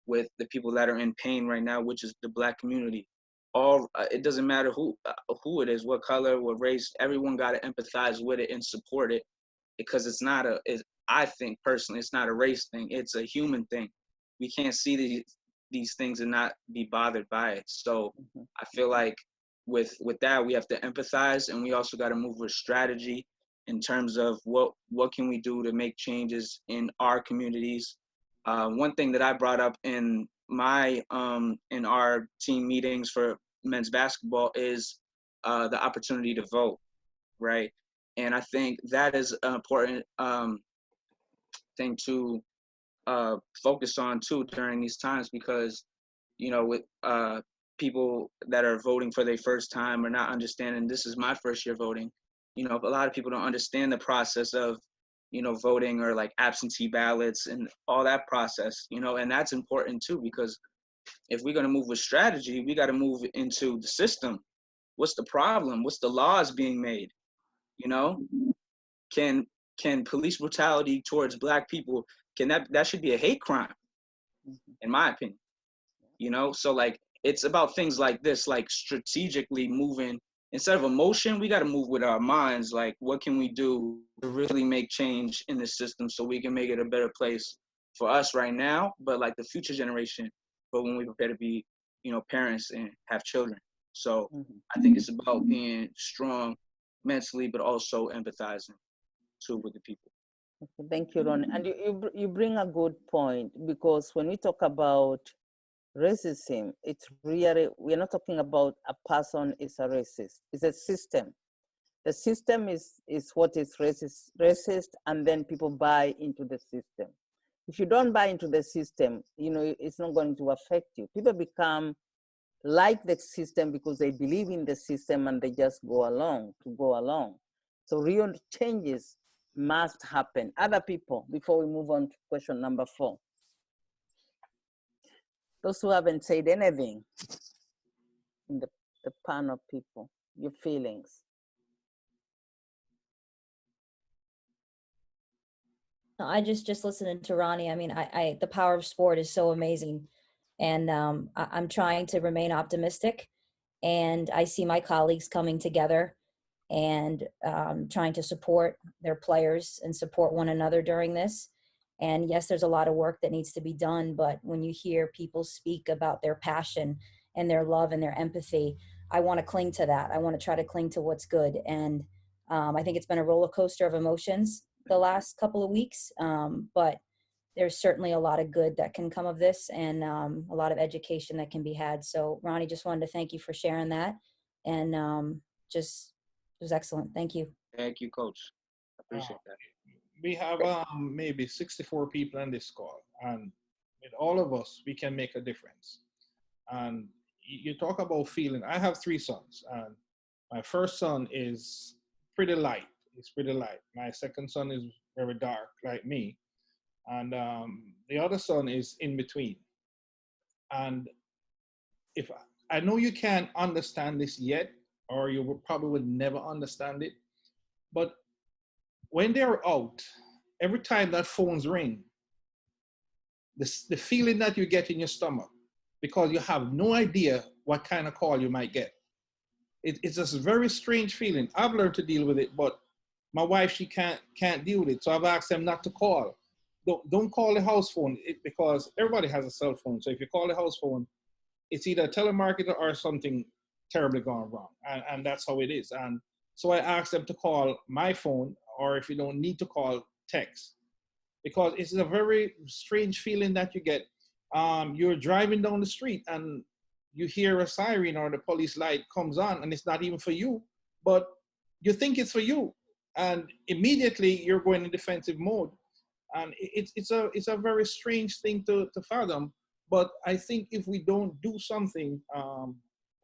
with the people that are in pain right now, which is the Black community. It doesn't matter who it is, what color, what race. Everyone got to empathize with it and support it, because I think personally, it's not a race thing. It's a human thing. We can't see these things and not be bothered by it. So I feel like with that, we have to empathize, and we also got to move with strategy in terms of what can we do to make changes in our communities. One thing that I brought up in in our team meetings for men's basketball is the opportunity to vote, right? And I think that is an important thing to focus on too during these times, because, you know, with people that are voting for their first time or not understanding, this is my first year voting. You know, a lot of people don't understand the process of, you know, voting, or like absentee ballots and all that process, you know, and that's important too, because if we're going to move with strategy, we got to move into the system. What's the problem? What's the laws being made? You know, can police brutality towards Black people, can that should be a hate crime, in my opinion. You know, so like, it's about things like this, like strategically moving. Instead of emotion, we got to move with our minds. Like, what can we do to really make change in the system so we can make it a better place for us right now, but like the future generation, but when we prepare to be, you know, parents and have children. So I think it's about being strong mentally, but also empathizing too with the people. Okay, thank you, Ron. And you bring a good point, because when we talk about racism, it's really, we're not talking about a person is a racist. It's a system. The system is what is racist, and then people buy into the system. If you don't buy into the system, you know, it's not going to affect you. People become like the system because they believe in the system, and they just go along. So real changes must happen. Other people, before we move on to question number 4. Those who haven't said anything in the panel, people, your feelings. I just listening to Ronnie. I mean, I the power of sport is so amazing, and I'm trying to remain optimistic, and I see my colleagues coming together and trying to support their players and support one another during this. And yes, there's a lot of work that needs to be done, but when you hear people speak about their passion and their love and their empathy, I want to cling to that. I want to try to cling to what's good. And I think it's been a roller coaster of emotions the last couple of weeks, but there's certainly a lot of good that can come of this, and a lot of education that can be had. So Ronnie, just wanted to thank you for sharing that, and just, it was excellent. Thank you. Thank you, Coach. I appreciate that. We have maybe 64 people on this call, and with all of us, we can make a difference. And you talk about feeling. I have 3 sons, and my first son is pretty light. He's pretty light. My second son is very dark, like me. And the other son is in between. And if I know you can't understand this yet, or you probably would never understand it, but when they're out, every time that phones ring, the feeling that you get in your stomach, because you have no idea what kind of call you might get. It's just a very strange feeling. I've learned to deal with it, but my wife, she can't deal with it. So I've asked them not to call. Don't call the house phone, because everybody has a cell phone. So if you call the house phone, it's either a telemarketer or something terribly gone wrong. And that's how it is. And so I asked them to call my phone, or if you don't need to call, text. Because it's a very strange feeling that you get. You're driving down the street and you hear a siren or the police light comes on, and it's not even for you, but you think it's for you. And immediately you're going in defensive mode. And it's a very strange thing to fathom. But I think if we don't do something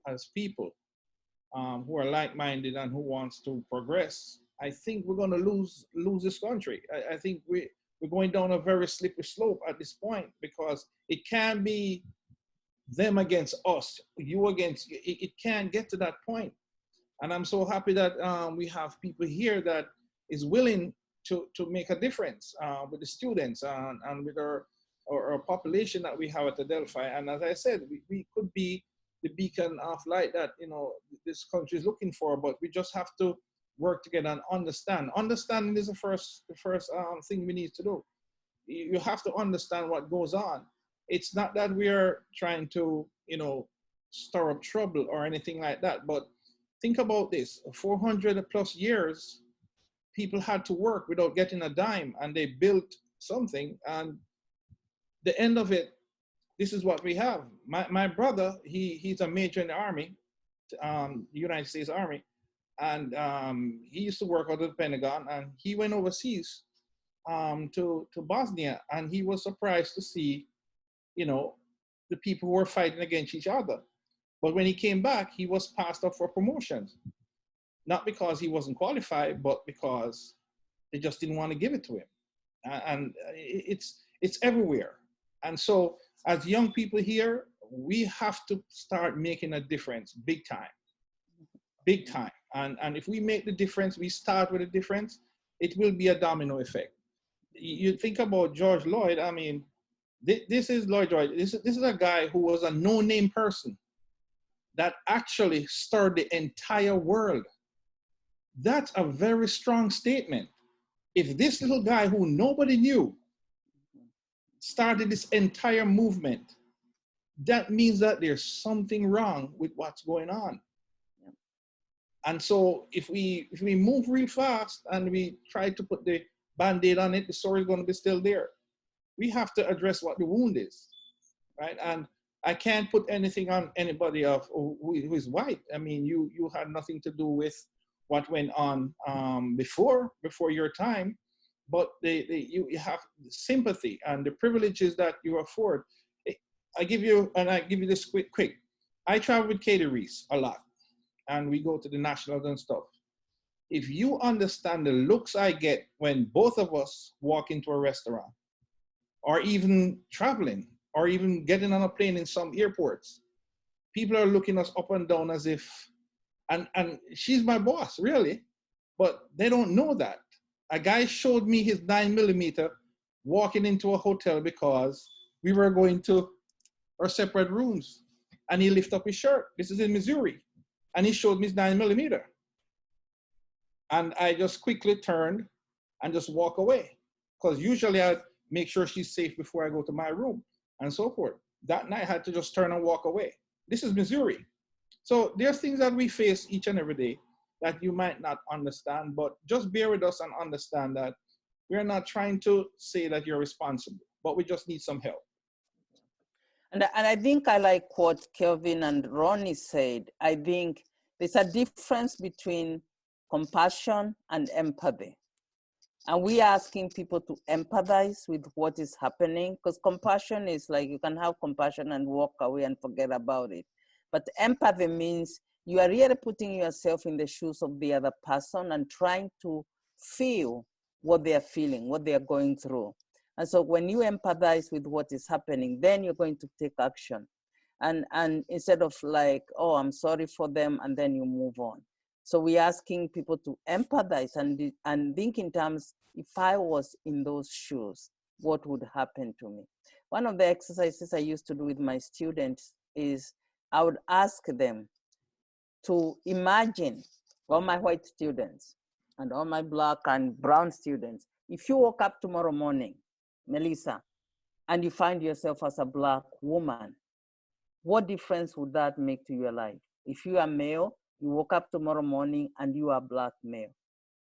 as people who are like-minded and who wants to progress, I think we're going to lose this country. I think we're going down a very slippery slope at this point, because it can't be them against us, you against, it can't get to that point. And I'm so happy that we have people here that is willing to make a difference with the students and with our population that we have at Adelphi. And as I said, we could be the beacon of light that, you know, this country is looking for, but we just have to work together and understand. Understanding is the first thing we need to do. You have to understand what goes on. It's not that we are trying to, you know, stir up trouble or anything like that, but think about this, 400 plus years, people had to work without getting a dime, and they built something, and the end of it, this is what we have. My brother, he's a major in the Army, United States Army, and he used to work out of the Pentagon, and he went overseas to Bosnia, and he was surprised to see, you know, the people who were fighting against each other. But when he came back, he was passed up for promotions, not because he wasn't qualified, but because they just didn't want to give it to him. And it's everywhere. And so as young people here, we have to start making a difference big time, big time. And if we make the difference, we start with a difference, it will be a domino effect. You think about George Floyd, I mean, this is Lloyd George. This is a guy who was a no-name person that actually stirred the entire world. That's a very strong statement. If this little guy who nobody knew started this entire movement, that means that there's something wrong with what's going on. And so if we move real fast and we try to put the Band-Aid on it, the story is going to be still there. We have to address what the wound is, right? And I can't put anything on anybody of who is white. I mean, you had nothing to do with what went on before your time, but you have sympathy and the privileges that you afford. I give you this quick. I travel with Katie Reese a lot, and we go to the nationals and stuff. If you understand the looks I get when both of us walk into a restaurant, or even traveling, or even getting on a plane in some airports, people are looking us up and down as if, and she's my boss, really, but they don't know that. A guy showed me his 9mm walking into a hotel because we were going to our separate rooms, and he lifted up his shirt. This is in Missouri, and he showed me his 9mm. And I just quickly turned and just walk away, because usually I'd make sure she's safe before I go to my room and so forth. That night I had to just turn and walk away. This is Missouri. So there's things that we face each and every day that you might not understand, but just bear with us and understand that we're not trying to say that you're responsible, but we just need some help. And I think I like what Kelvin and Ronnie said. I think there's a difference between compassion and empathy. And we are asking people to empathize with what is happening, because compassion is like you can have compassion and walk away and forget about it. But empathy means you are really putting yourself in the shoes of the other person and trying to feel what they are feeling, what they are going through. And so when you empathize with what is happening, then you're going to take action. And instead of like, oh, I'm sorry for them, and then you move on. So we're asking people to empathize and think in terms, if I was in those shoes, what would happen to me? One of the exercises I used to do with my students is I would ask them to imagine, all my white students and all my black and brown students, if you woke up tomorrow morning, Melissa, and you find yourself as a black woman, what difference would that make to your life? If you are male, you woke up tomorrow morning and you are black male.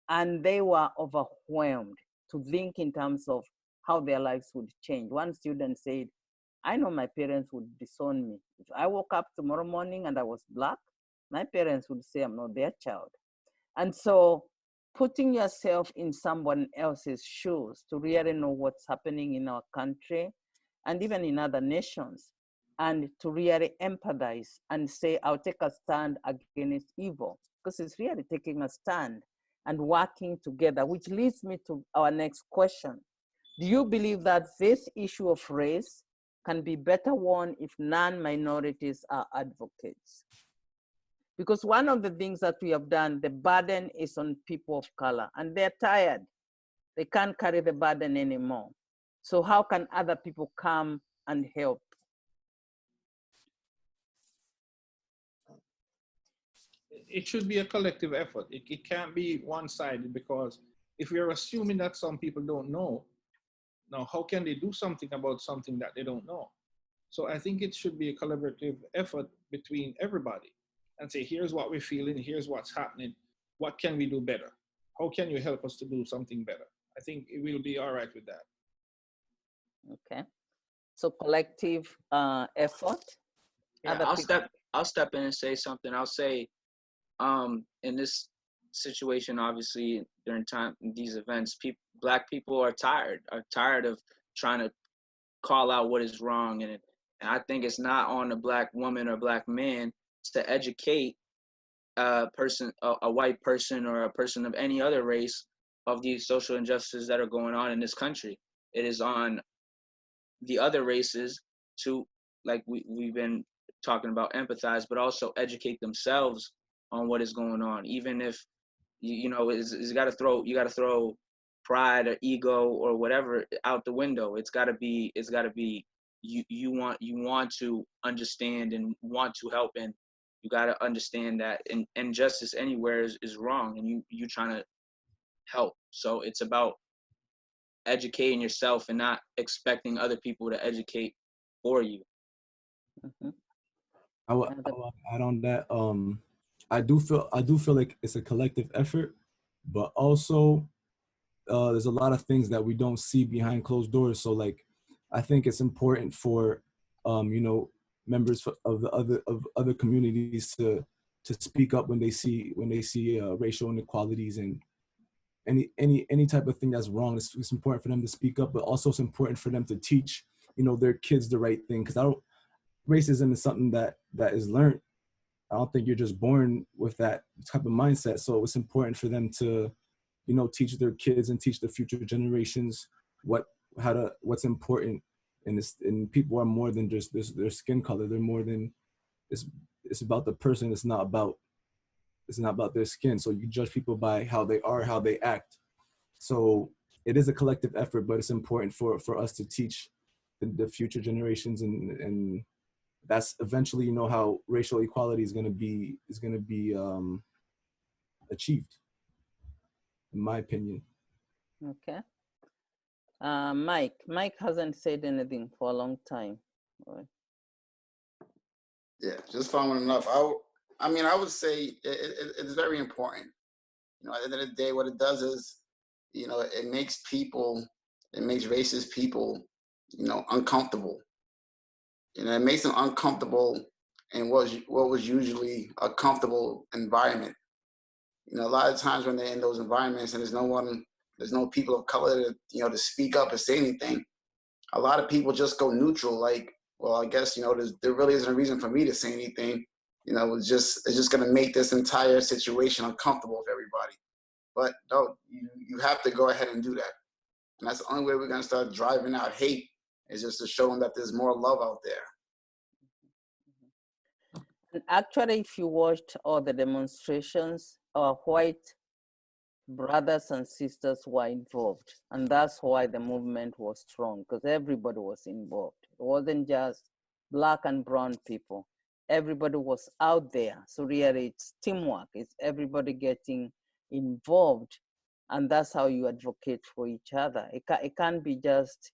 And they were overwhelmed to think in terms of how their lives would change. One student said, I know my parents would disown me. If I woke up tomorrow morning and I was black, my parents would say I'm not their child. And so putting yourself in someone else's shoes to really know what's happening in our country and even in other nations, and to really empathize and say, I'll take a stand against evil, because it's really taking a stand and working together, which leads me to our next question. Do you believe that this issue of race can be better won if non-minorities are advocates? Because one of the things that we have done, the burden is on people of color, and they're tired. They can't carry the burden anymore. So how can other people come and help? It should be a collective effort. It can't be one-sided, because if we're assuming that some people don't know, now how can they do something about something that they don't know? So I think it should be a collaborative effort between everybody and say, here's what we're feeling, here's what's happening, what can we do better? How can you help us to do something better? I think it will be all right with that. Okay. So collective effort. Yeah, I'll step in and say something. I'll say, in this situation, obviously, during these events, Black people are tired of trying to call out what is wrong. And I think it's not on a Black woman or Black man to educate a person, a white person or a person of any other race, of these social injustices that are going on in this country. It is on the other races to, like we've been talking about, empathize, but also educate themselves on what is going on. Even if you know, you got to throw pride or ego or whatever out the window. It's got to be you want to understand and want to help, and you got to understand that injustice anywhere is wrong, and you trying to help. So it's about educating yourself and not expecting other people to educate for you. Mhm. I will add on that. I do feel like it's a collective effort, but also there's a lot of things that we don't see behind closed doors. So like, I think it's important for you know, members of other communities to speak up when they see racial inequalities and any type of thing that's wrong. It's important for them to speak up, but also it's important for them to teach, you know, their kids the right thing. Because racism is something that is learned. I don't think you're just born with that type of mindset. So it's important for them to, you know, teach their kids and teach the future generations what's important. And people are more than just their skin color. They're more than, it's about the person. It's not about their skin. So you judge people by how they are, how they act. So it is a collective effort, but it's important for us to teach the future generations, and that's eventually, you know, how racial equality is going to be achieved, in my opinion. Okay. Mike hasn't said anything for a long time. Yeah, just following up. I mean, I would say it's very important. You know, at the end of the day, what it does is, you know, it makes racist people, you know, uncomfortable. You know, it makes them uncomfortable in what was usually a comfortable environment. You know, a lot of times when they're in those environments and there's no people of color to, you know, to speak up or say anything, a lot of people just go neutral. Like, well, I guess, you know, there really isn't a reason for me to say anything. You know, it's just going to make this entire situation uncomfortable for everybody. But no, you have to go ahead and do that. And that's the only way we're going to start driving out hate, is just to show them that there's more love out there. And actually, if you watched all the demonstrations, our white brothers and sisters were involved. And that's why the movement was strong, because everybody was involved. It wasn't just Black and brown people. Everybody was out there. So really, it's teamwork. It's everybody getting involved. And that's how you advocate for each other. It can't be just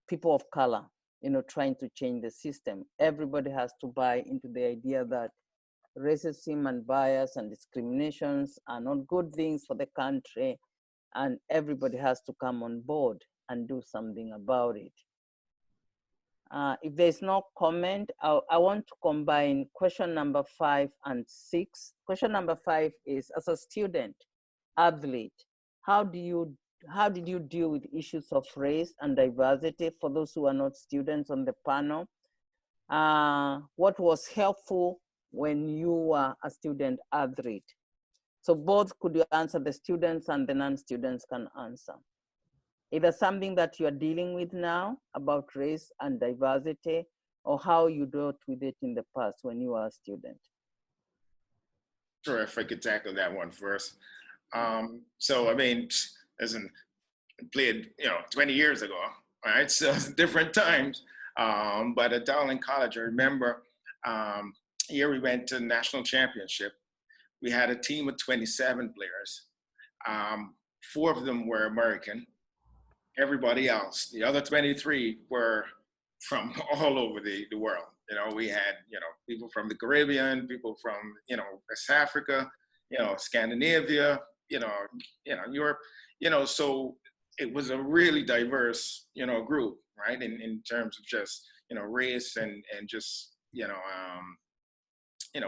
people of color, you know, trying to change the system. Everybody has to buy into the idea that racism and bias and discriminations are not good things for the country, and everybody has to come on board and do something about it. If there's no comment, I want to combine question number 5 and 6. Question number 5 is, as a student athlete, how did you deal with issues of race and diversity? For those who are not students on the panel, what was helpful when you were a student athlete? So both, could you answer? The students and the non-students can answer. Either something that you're dealing with now about race and diversity, or how you dealt with it in the past when you were a student. Sure, if I could tackle that one first. So, I mean, listen, played, 20 years ago, right? So different times. But at Dowling College, I remember here we went to the national championship. We had a team of 27 players. 4 of them were American. Everybody else, the other 23 were from all over the world. We had, people from the Caribbean, people from, West Africa, Scandinavia, Europe, so it was a really diverse, group, right? In terms of just, race and just,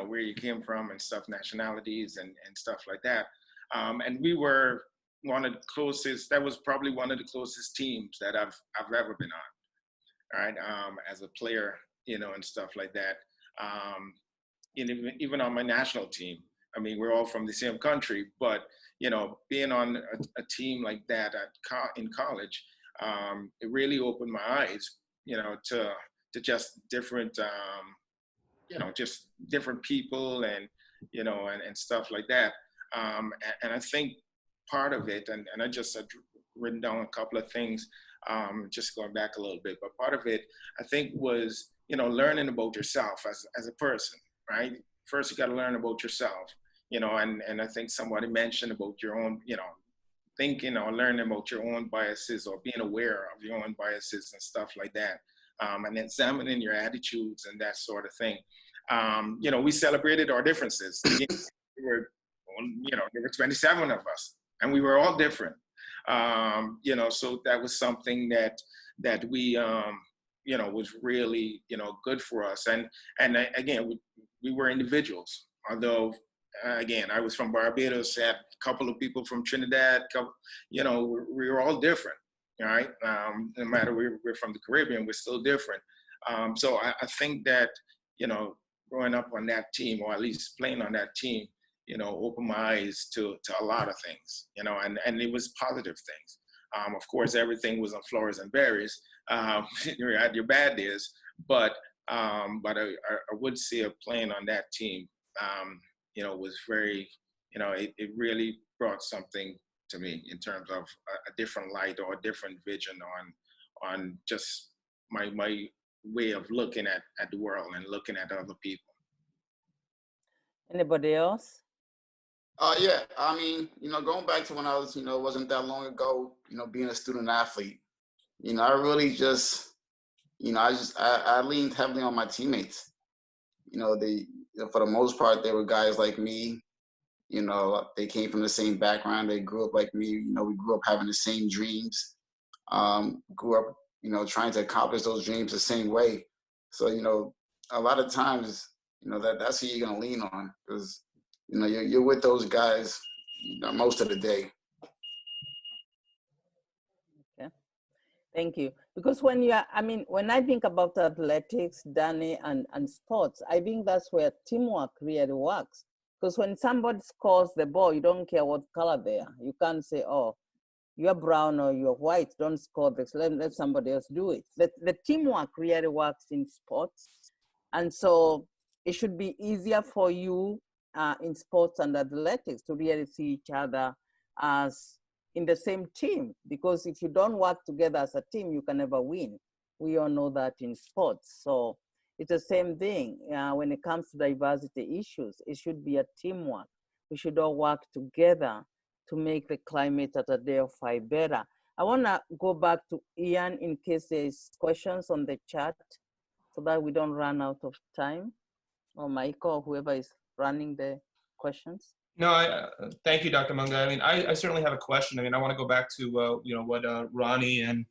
where you came from and stuff, nationalities and stuff like that. And we were one of the closest, that was probably one of the closest teams that I've ever been on, right? As a player, and stuff like that. Even on my national team, I mean, we're all from the same country, but, being on a team like that in college, it really opened my eyes, to just different, just different people and, and stuff like that. And I think part of it, and I just had written down a couple of things, just going back a little bit, but part of it, I think, was, learning about yourself as a person, right? First, you got to learn about yourself, and I think somebody mentioned about your own, thinking or learning about your own biases or being aware of your own biases and stuff like that, and examining your attitudes and that sort of thing. We celebrated our differences. There were 27 of us, and we were all different. So that was something that we, was really, good for us. And again, we were individuals, although, again, I was from Barbados, had a couple of people from Trinidad, we were all different, right? No matter we're from the Caribbean, we're still different. So I think that, growing up on that team, or at least playing on that team, opened my eyes to a lot of things, and it was positive things. Of course, everything was on flowers and berries. You had your bad days, but I would say playing on that team, was very, it really brought something to me in terms of a different light or a different vision on just my way of looking at the world and looking at other people. Anybody else? Yeah, I mean, going back to when I was, it wasn't that long ago, being a student athlete, I really just, I leaned heavily on my teammates. For the most part, they were guys like me. They came from the same background. They grew up like me. We grew up having the same dreams. Grew up, trying to accomplish those dreams the same way. So, a lot of times, that's who you're gonna lean on, because you're with those guys most of the day. Okay, thank you. Because when I think about athletics, Danny, and sports, I think that's where teamwork really works. Because when somebody scores the ball, you don't care what color they are. You can't say, oh, you're brown or you're white, don't score this, let somebody else do it. The teamwork really works in sports. And so it should be easier for you in sports and athletics to really see each other as in the same team, because if you don't work together as a team, you can never win. We all know that in sports. So it's the same thing when it comes to diversity issues. It should be a teamwork. We should all work together to make the climate at Adelphi better. I want to go back to Ian in case there's questions on the chat so that we don't run out of time, or Michael, or whoever is running the questions. No, thank you, Dr. Munga. I mean, I certainly have a question. I mean, I want to go back to, what Ronnie and,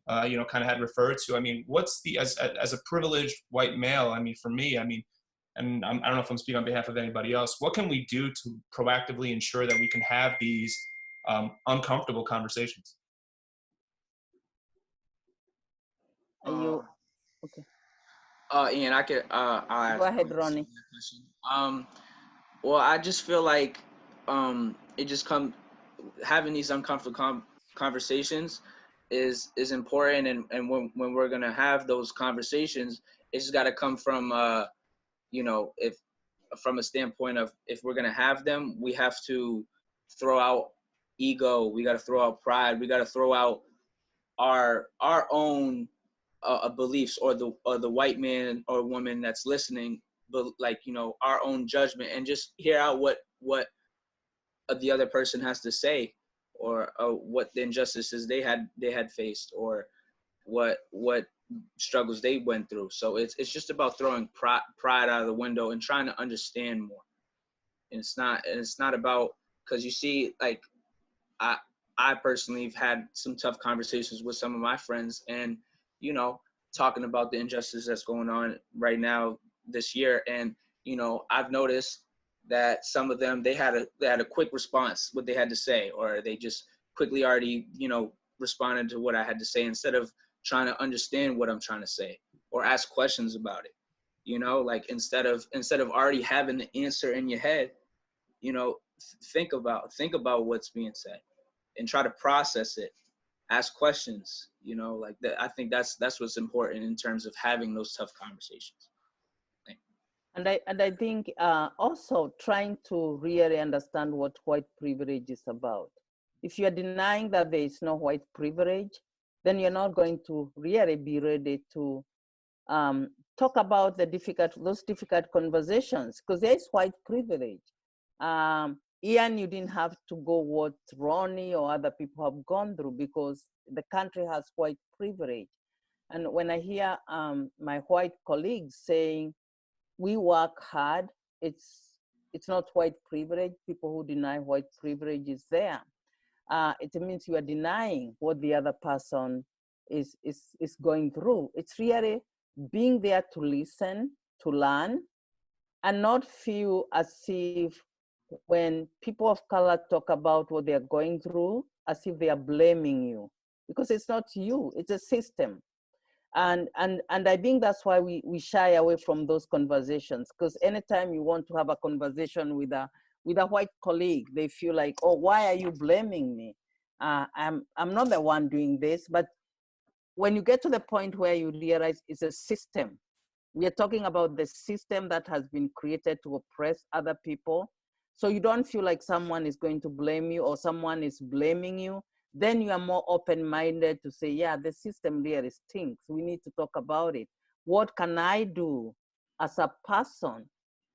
kind of had referred to. I mean, what's as a privileged white male, I mean, for me, I mean, and I don't know if I'm speaking on behalf of anybody else, what can we do to proactively ensure that we can have these uncomfortable conversations? Are you, okay. Ian, I could, go ahead, Ronnie. Well, I just feel like it just having these uncomfortable conversations is important, and when we're gonna have those conversations, it's just got to come from if from a standpoint of, if we're gonna have them, we have to throw out ego, we got to throw out pride, we got to throw out our own beliefs, or the white man or woman that's listening, but our own judgment, and just hear out what the other person has to say, or what the injustices they had faced, or what struggles they went through. So it's just about throwing pride out of the window and trying to understand more. And it's not about, because you see, like, I personally have had some tough conversations with some of my friends, and talking about the injustice that's going on right now this year. And I've noticed that some of them, they had a quick response, what they had to say, or they just quickly already, responded to what I had to say instead of trying to understand what I'm trying to say or ask questions about it. Like instead of already having the answer in your head, think about what's being said and try to process it, ask questions, like that. I think that's what's important in terms of having those tough conversations. And I think also trying to really understand what white privilege is about. If you're denying that there is no white privilege, then you're not going to really be ready to talk about those difficult conversations, because there is white privilege. Ian, you didn't have to go what Ronnie or other people have gone through because the country has white privilege. And when I hear my white colleagues saying, we work hard, it's not white privilege. People who deny white privilege is there. It means you are denying what the other person is going through. It's really being there to listen, to learn, and not feel as if when people of color talk about what they're going through, as if they are blaming you, because it's not you, it's a system. And I think that's why we shy away from those conversations, because anytime you want to have a conversation with a white colleague, they feel like, oh, why are you blaming me? I'm not the one doing this. But when you get to the point where you realize it's a system, we are talking about the system that has been created to oppress other people. So you don't feel like someone is going to blame you or someone is blaming you. Then you are more open-minded to say, yeah, the system really stinks. We need to talk about it. What can I do as a person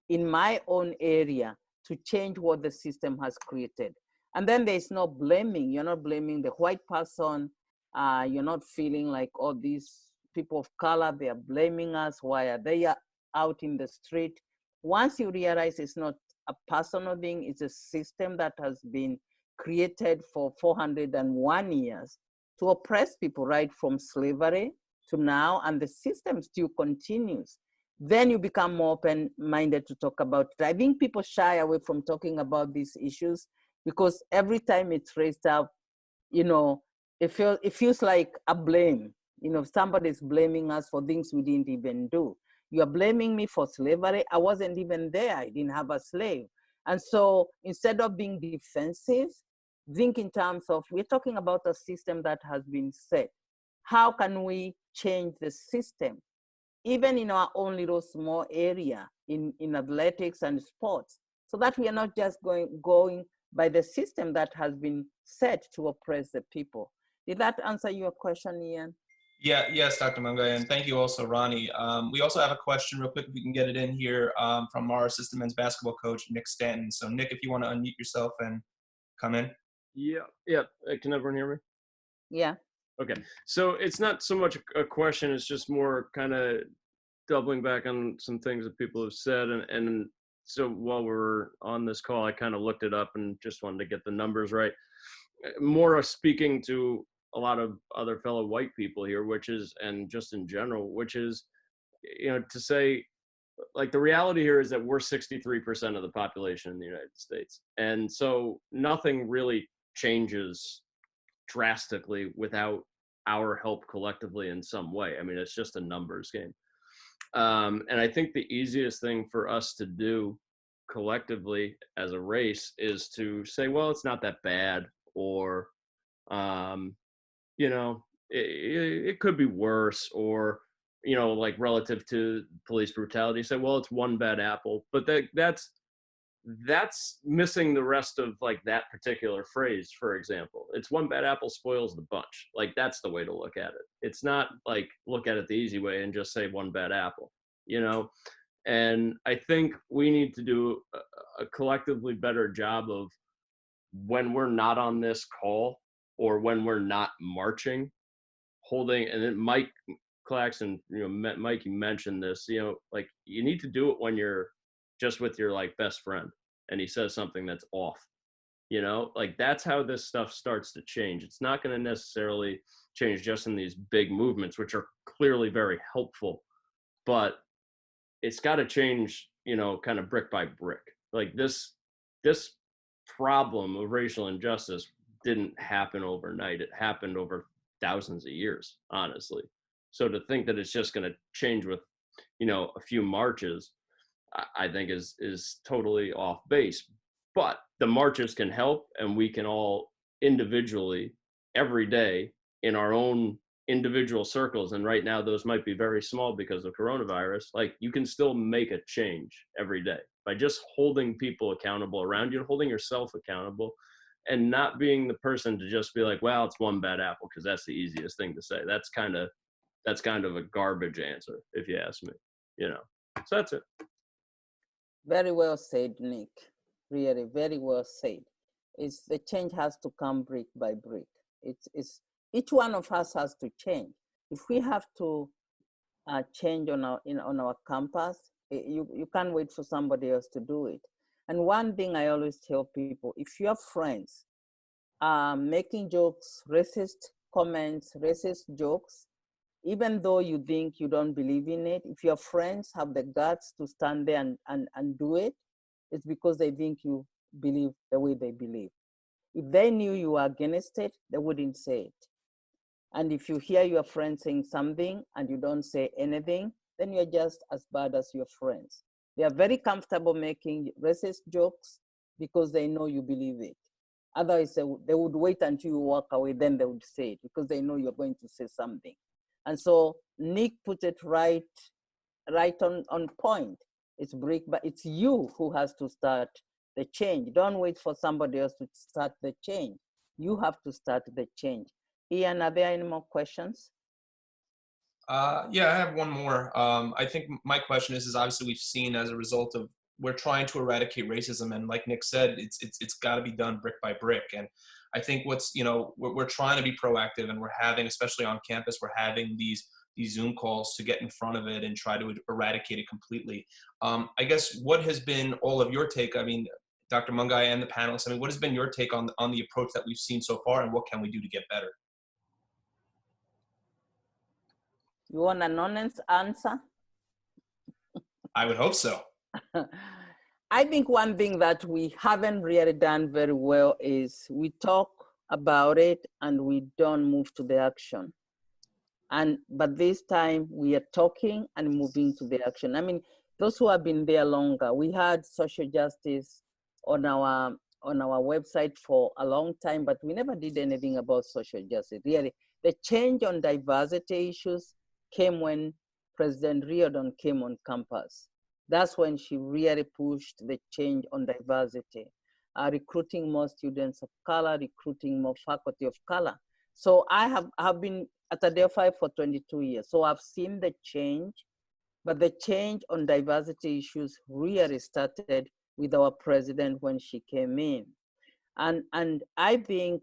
in my own area to change what the system has created? And then there's no blaming. You're not blaming the white person. You're not feeling like, oh, these people of color, they are blaming us. Why are they out in the street? Once you realize it's not a personal thing, it's a system that has been created for 401 years to oppress people, right from slavery to now, and the system still continues, then you become more open-minded to talk about it. I think people shy away from talking about these issues because every time it's raised up, it feels like a blame. Somebody's blaming us for things we didn't even do. You are blaming me for slavery. I wasn't even there. I didn't have a slave. And so instead of being defensive, think in terms of, we're talking about a system that has been set. How can we change the system, even in our own little small area, in athletics and sports, so that we are not just going by the system that has been set to oppress the people. Did that answer your question, Ian? Yeah, yes, Dr. Mungai, and thank you also, Ronnie. We also have a question real quick, if we can get it in here, from our assistant men's basketball coach, Nick Stanton. So Nick, if you want to unmute yourself and come in. Yeah. Can everyone hear me? Yeah. Okay. So it's not so much a question, it's just more kind of doubling back on some things that people have said. And so while we're on this call, I kind of looked it up and just wanted to get the numbers right. More of speaking to a lot of other fellow white people here, which is, and just in general, which is, to say, like, the reality here is that we're 63% of the population in the United States. And so nothing really changes drastically without our help collectively in some way. I mean, it's just a numbers game. And I think the easiest thing for us to do collectively as a race is to say, well, it's not that bad, or, it could be worse, or, like relative to police brutality, say, well, it's one bad apple. But that's missing the rest of, like, that particular phrase. For example, it's one bad apple spoils the bunch. Like, that's the way to look at it. It's not like look at it the easy way and just say one bad apple, and I think we need to do a collectively better job of, when we're not on this call or when we're not marching, holding, and then Mike Claxton, Mike, you mentioned this, like, you need to do it when you're just with your, like, best friend and he says something that's off, like, that's how this stuff starts to change. It's not going to necessarily change just in these big movements, which are clearly very helpful, but it's got to change, kind of brick by brick. Like this problem of racial injustice didn't happen overnight. It happened over thousands of years, honestly. So to think that it's just going to change with, a few marches, I think is totally off base. But the marches can help, and we can all individually, every day, in our own individual circles, and right now those might be very small because of coronavirus, like you can still make a change every day by just holding people accountable around you, holding yourself accountable, and not being the person to just be like, well, it's one bad apple, because that's the easiest thing to say. That's kind of a garbage answer, if you ask me. So that's it. Very well said, Nick. Really, very well said. It's the change has to come brick by brick. It's each one of us has to change. If we have to change on our campus, you can't wait for somebody else to do it. And one thing I always tell people: if your friends are making jokes, racist comments, racist jokes, even though you think you don't believe in it, if your friends have the guts to stand there and do it, it's because they think you believe the way they believe. If they knew you were against it, they wouldn't say it. And if you hear your friend saying something and you don't say anything, then you're just as bad as your friends. They are very comfortable making racist jokes because they know you believe it. Otherwise, they would wait until you walk away, then they would say it because they know you're going to say something. And so Nick put it right on point. It's brick, but it's you who has to start the change. Don't wait for somebody else to start the change. You have to start the change. Ian, are there any more questions? Yeah, I have one more. I think my question is obviously we've seen as a result of we're trying to eradicate racism, and like Nick said, it's got to be done brick by brick. And I think we're trying to be proactive, and we're having, especially on campus, we're having these Zoom calls to get in front of it and try to eradicate it completely. I guess what has been all of your take? I mean, Dr. Mungai and the panelists, I mean, what has been your take on the approach that we've seen so far, and what can we do to get better? You want an honest answer? I would hope so. I think one thing that we haven't really done very well is we talk about it and we don't move to the action. But this time we are talking and moving to the action. I mean, those who have been there longer, we had social justice on our website for a long time, but we never did anything about social justice. Really, the change on diversity issues came when President Riordan came on campus. That's when she really pushed the change on diversity, recruiting more students of color, recruiting more faculty of color. So I have been at Adelphi for 22 years. So I've seen the change, but the change on diversity issues really started with our president when she came in. And I think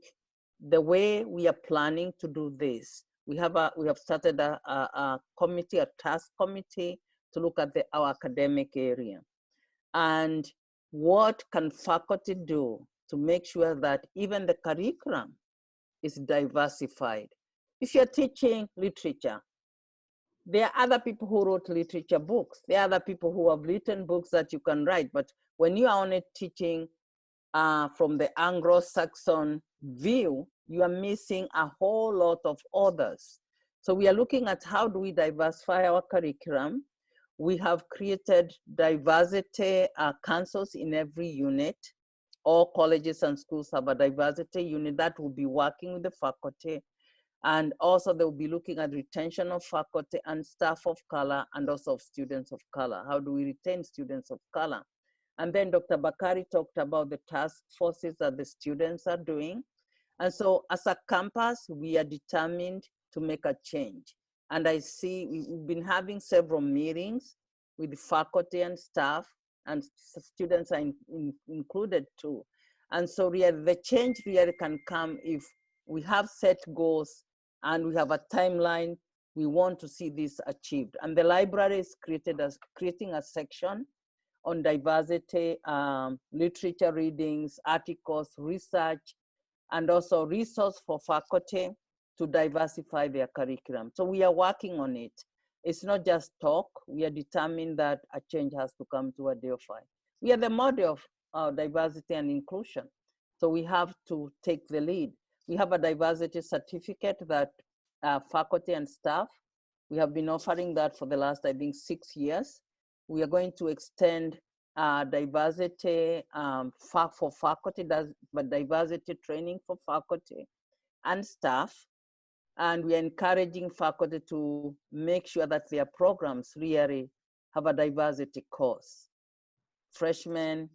the way we are planning to do this, we have started a committee, a task committee to look at our academic area. And what can faculty do to make sure that even the curriculum is diversified? If you're teaching literature, there are other people who wrote literature books. There are other people who have written books that you can write. But when you are only teaching from the Anglo-Saxon view, you are missing a whole lot of others. So we are looking at how do we diversify our curriculum. We have created diversity councils in every unit. All colleges and schools have a diversity unit that will be working with the faculty. And also they will be looking at retention of faculty and staff of color and also of students of color. How do we retain students of color? And then Dr. Bakari talked about the task forces that the students are doing. And so as a campus, we are determined to make a change. And I see we've been having several meetings with the faculty and staff, and students are included too. And so really, the change really can come if we have set goals and we have a timeline. We want to see this achieved. And the library is creating a section on diversity, literature readings, articles, research, and also resource for faculty to diversify their curriculum. So we are working on it. It's not just talk. We are determined that a change has to come to Adelphi. we are the model of diversity and inclusion. So we have to take the lead. We have a diversity certificate that faculty and staff, we have been offering that for the last, I think, 6 years. We are going to extend diversity for faculty, but diversity training for faculty and staff. And we are encouraging faculty to make sure that their programs really have a diversity course. Freshmen,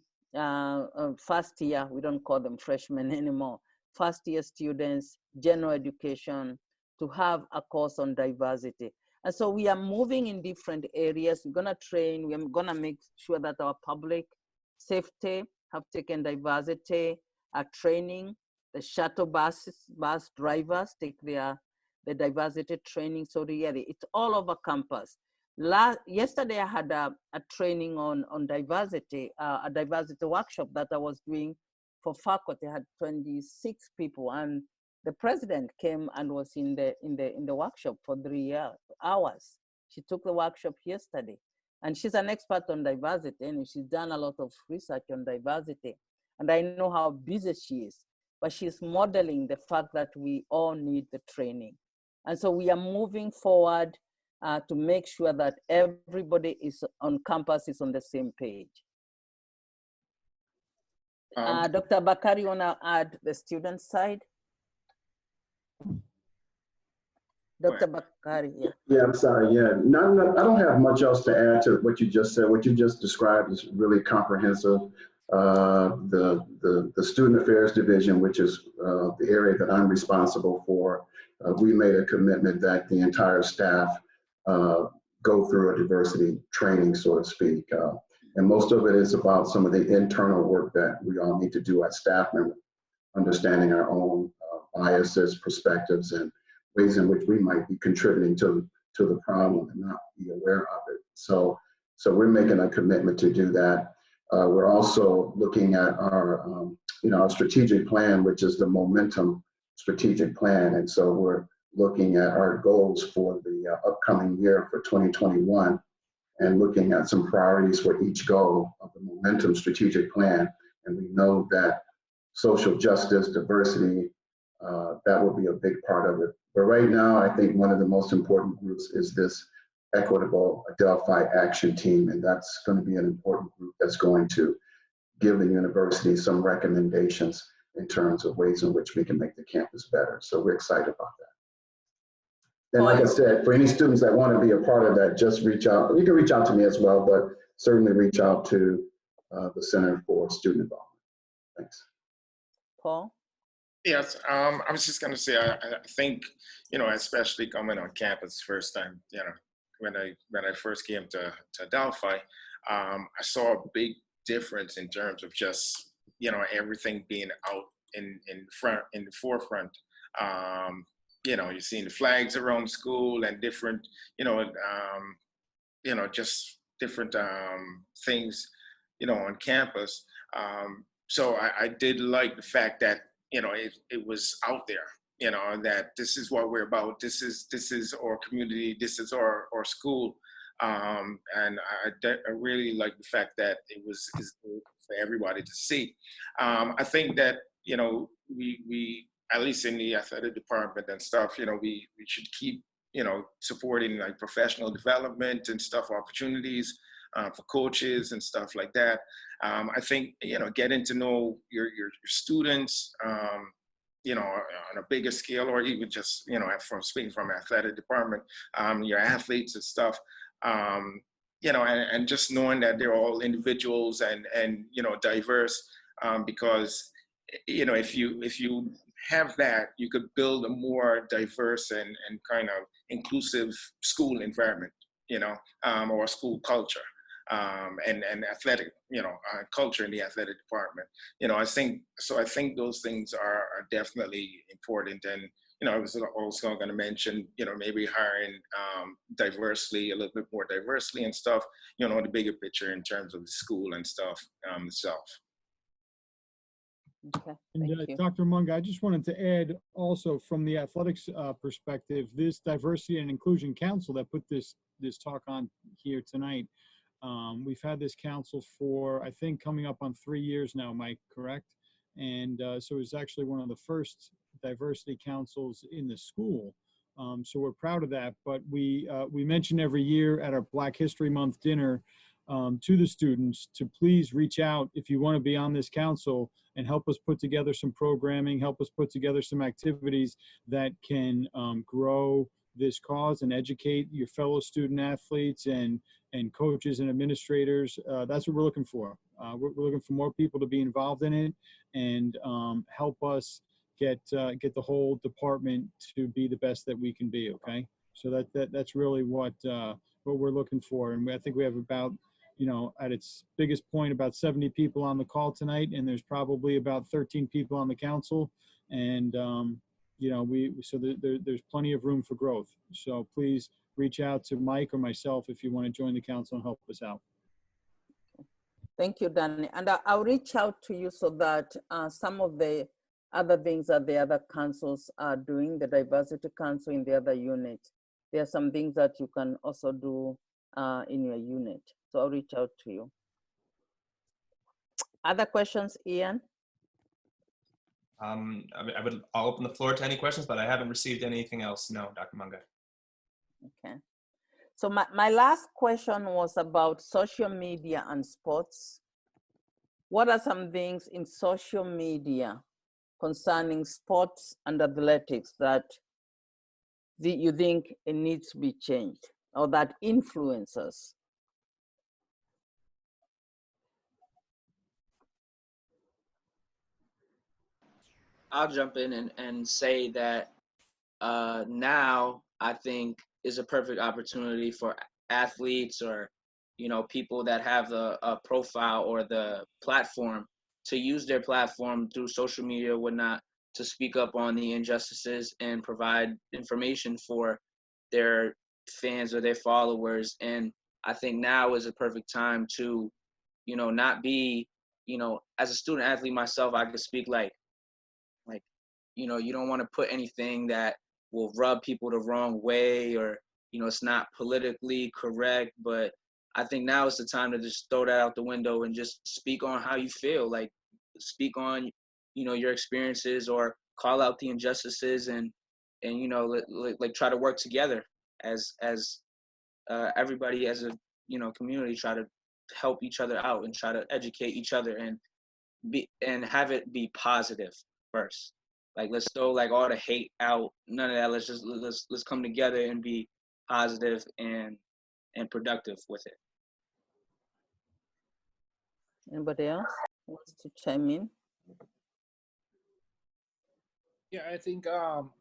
first year, we don't call them freshmen anymore. First year students, general education, to have a course on diversity. And so we are moving in different areas. We're gonna train, we're gonna make sure that our public safety have taken diversity training. The shuttle bus drivers take the diversity training. So really, it's all over campus. Yesterday I had a training on diversity, a diversity workshop that I was doing for faculty. I had 26 people, and the president came and was in the workshop for 3 hours. She took the workshop yesterday, and she's an expert on diversity, and she's done a lot of research on diversity. And I know how busy she is, but she's modeling the fact that we all need the training. And so we are moving forward to make sure that everybody is on campus is on the same page. Dr. Bakari, you want to add the student side? Dr. Bakari, yeah. Yeah, I'm sorry, yeah. I don't have much else to add to what you just said. What you just described is really comprehensive. The Student Affairs Division, which is the area that I'm responsible for, we made a commitment that the entire staff go through a diversity training, so to speak. And most of it is about some of the internal work that we all need to do as staff members, understanding our own biases, perspectives, and ways in which we might be contributing to the problem and not be aware of it. So we're making a commitment to do that. We're also looking at our, our strategic plan, which is the Momentum strategic plan. And so we're looking at our goals for the upcoming year for 2021 and looking at some priorities for each goal of the Momentum strategic plan. And we know that social justice, diversity, that will be a big part of it. But right now, I think one of the most important groups is this Equitable Adelphi Action Team, and that's going to be an important group that's going to give the university some recommendations in terms of ways in which we can make the campus better. So we're excited about that. And like I said, for any students that want to be a part of that, just reach out. You can reach out to me as well, but certainly reach out to the Center for Student Involvement. Thanks. Paul? Yes, I was just going to say, I think, especially coming on campus first time, when I first came to Adelphi, I saw a big difference in terms of just, everything being out in the forefront. You're seeing the flags around the school and different, just different things, on campus. So I did like the fact that, it was out there, that this is what we're about. This is our community. This is our school. And I really like the fact that is for everybody to see. I think that, we at least in the athletic department and stuff, we should keep, supporting like professional development and stuff, opportunities for coaches and stuff like that. I think, getting to know your students, on a bigger scale, or even just, from speaking from athletic department, your athletes and stuff, and just knowing that they're all individuals and diverse, because, if you have that, you could build a more diverse and kind of inclusive school environment, or school culture. And athletic, culture in the athletic department. I think those things are definitely important. And, I was also going to mention, maybe hiring diversely, a little bit more diversely and stuff, the bigger picture in terms of the school and stuff itself. Okay, and Dr. Munga, I just wanted to add also from the athletics perspective, this Diversity and Inclusion Council that put this talk on here tonight, We've had this council for, I think, coming up on 3 years now, Mike, correct? And so it's actually one of the first diversity councils in the school. So we're proud of that. But we mention every year at our Black History Month dinner to the students to please reach out if you want to be on this council and help us put together some programming, help us put together some activities that can grow this cause and educate your fellow student athletes and coaches and administrators. That's what we're looking for. We're looking for more people to be involved in it and help us get the whole department to be the best that we can be. Okay, so that's really what we're looking for, and I think we have about, at its biggest point, about 70 people on the call tonight, and there's probably about 13 people on the council, and there's plenty of room for growth. So please reach out to Mike or myself if you want to join the council and help us out. Thank you, Danny. And I'll reach out to you so that some of the other things that the other councils are doing, the diversity council in the other unit, there are some things that you can also do in your unit. So I'll reach out to you. Other questions, Ian? I'll open the floor to any questions, but I haven't received anything else. No, Dr. Mungai. Okay. So my last question was about social media and sports. What are some things in social media concerning sports and athletics that you think it needs to be changed or that influences? I'll jump in and say that now I think is a perfect opportunity for athletes or, people that have a profile or the platform to use their platform through social media or whatnot to speak up on the injustices and provide information for their fans or their followers. And I think now is a perfect time to, not be, as a student athlete myself, I could speak like, you don't want to put anything that will rub people the wrong way or, it's not politically correct. But I think now is the time to just throw that out the window and just speak on how you feel, like speak on, your experiences or call out the injustices and like try to work together as everybody as a, community, try to help each other out and try to educate each other and have it be positive first. Like, let's throw like all the hate out, none of that. Let's come together and be positive and productive with it. Anybody else wants to chime in? Yeah, I think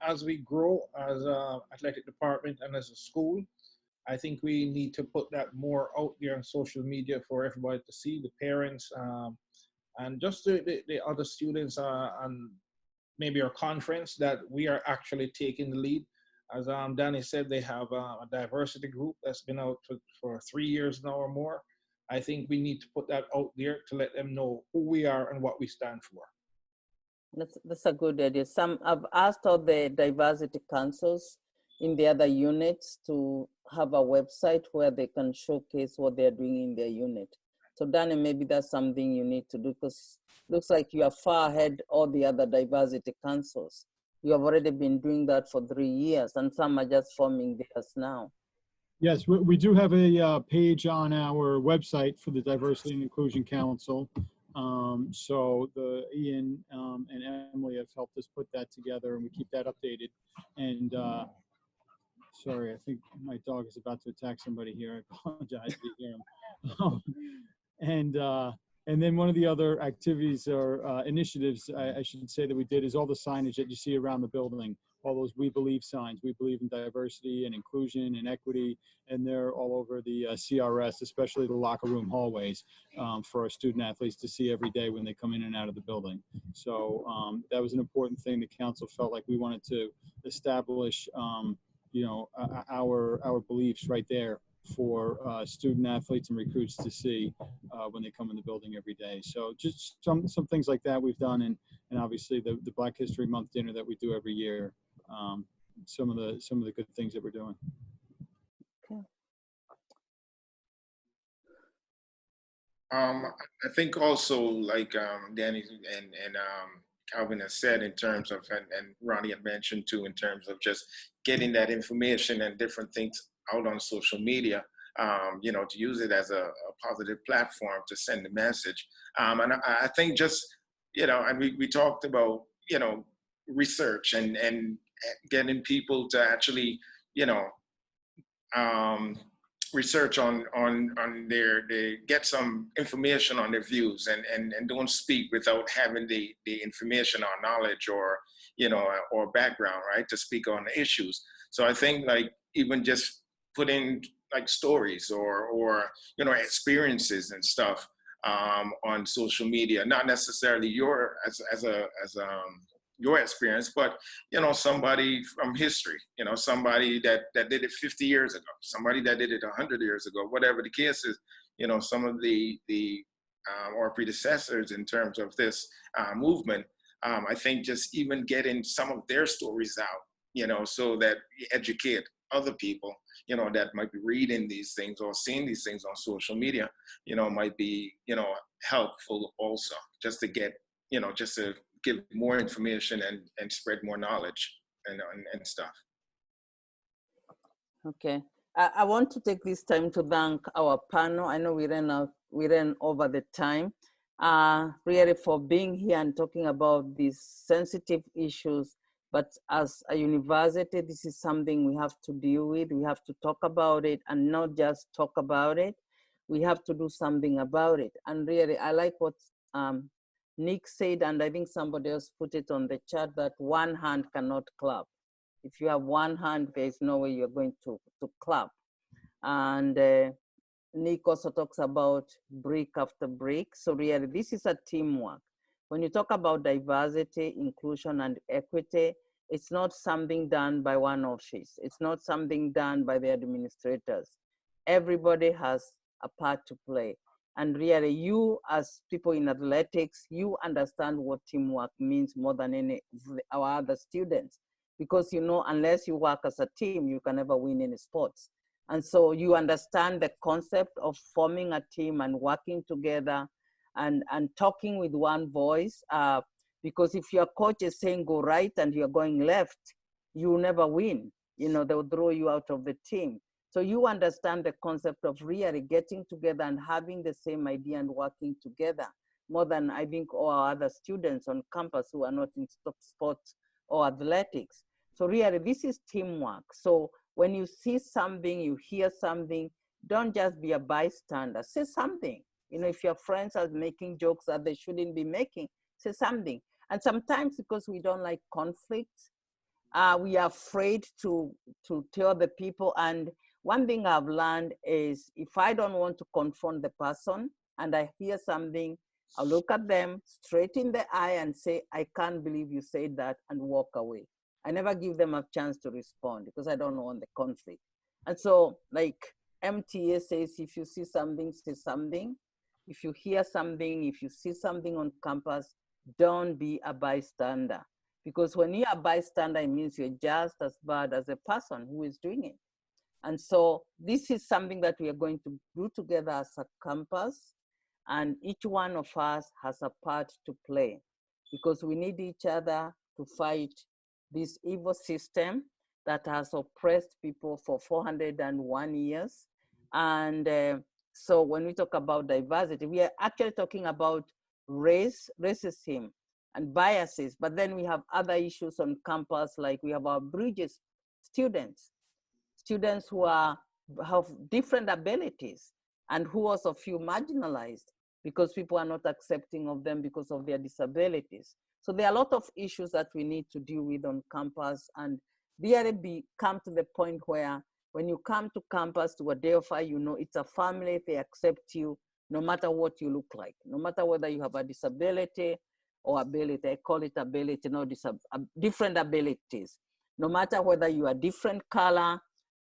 as we grow as an athletic department and as a school, I think we need to put that more out there on social media for everybody to see, the parents and just the other students and maybe our conference, that we are actually taking the lead. As Danny said, they have a diversity group that's been out for 3 years now or more. I think we need to put that out there to let them know who we are and what we stand for. That's a good idea. I've asked all the diversity councils in the other units to have a website where they can showcase what they're doing in their unit. So Danny, maybe that's something you need to do, because it looks like you are far ahead all the other diversity councils. You have already been doing that for 3 years, and some are just forming theirs now. Yes, we do have a page on our website for the Diversity and Inclusion Council. So Ian and Emily have helped us put that together, and we keep that updated. And sorry, I think my dog is about to attack somebody here. I apologize if you hear him. And then one of the other activities or initiatives I should say that we did is all the signage that you see around the building, all those "We Believe" signs. We believe in diversity and inclusion and equity, and they're all over the CRS, especially the locker room hallways, for our student athletes to see every day when they come in and out of the building. So that was an important thing. The council felt like we wanted to establish, our beliefs right there for student athletes and recruits to see when they come in the building every day. So just some things like that we've done, and obviously the Black History Month dinner that we do every year. Some of the good things that we're doing. Okay. I think also like Danny and Calvin has said in terms of, and Ronnie had mentioned too, in terms of just getting that information and different things out on social media, you know, to use it as a positive platform to send a message. And I think just, you know, and we talked about, you know, research and getting people to actually, you know, um, research on they get some information on their views and don't speak without having the information or knowledge or, you know, or background, right, to speak on the issues. So I think like even just putting like stories or you know, experiences and stuff on social media, not necessarily your as your experience, but you know, somebody from history, you know, somebody that did it 50 years ago, somebody that did it 100 years ago, whatever the case is, you know, some of the or predecessors in terms of this movement. I think just even getting some of their stories out, you know, so that you educate other people, you know, that might be reading these things or seeing these things on social media, you know, might be, you know, helpful also, just to get, you know, just to give more information and spread more knowledge and stuff. Okay. I want to take this time to thank our panel. I know we ran over the time, really for being here and talking about these sensitive issues. But as a university, this is something we have to deal with. We have to talk about it and not just talk about it. We have to do something about it. And really, I like what Nick said, and I think somebody else put it on the chat, that one hand cannot clap. If you have one hand, there's no way you're going to clap. And Nick also talks about brick after brick. So really, this is a teamwork. When you talk about diversity, inclusion, and equity, it's not something done by one office. It's not something done by the administrators. Everybody has a part to play. And really, you as people in athletics, you understand what teamwork means more than any of our other students. Because, you know, unless you work as a team, you can never win any sports. And so you understand the concept of forming a team and working together and talking with one voice. Because if your coach is saying go right and you're going left, you will never win. You know, they'll throw you out of the team. So you understand the concept of really getting together and having the same idea and working together more than I think all our other students on campus who are not in sports or athletics. So really, this is teamwork. So when you see something, you hear something, don't just be a bystander. Say something. You know, if your friends are making jokes that they shouldn't be making, say something. And sometimes because we don't like conflict, we are afraid to tell the people. And one thing I've learned is if I don't want to confront the person and I hear something, I'll look at them straight in the eye and say, I can't believe you said that, and walk away. I never give them a chance to respond because I don't want the conflict. And so like MTA says, if you see something, say something. If you hear something, if you see something on campus, don't be a bystander. Because when you're a bystander, it means you're just as bad as the person who is doing it. And so this is something that we are going to do together as a campus. And each one of us has a part to play because we need each other to fight this evil system that has oppressed people for 401 years. And so when we talk about diversity, we are actually talking about race, racism, and biases, but then we have other issues on campus, like we have our bridges students who have different abilities and who also feel marginalized because people are not accepting of them because of their disabilities. So there are a lot of issues that we need to deal with on campus, and really come to the point where when you come to campus to Adelphi, you know it's a family, they accept you no matter what you look like, no matter whether you have a disability or ability. I call it ability, no different abilities. No matter whether you are different color,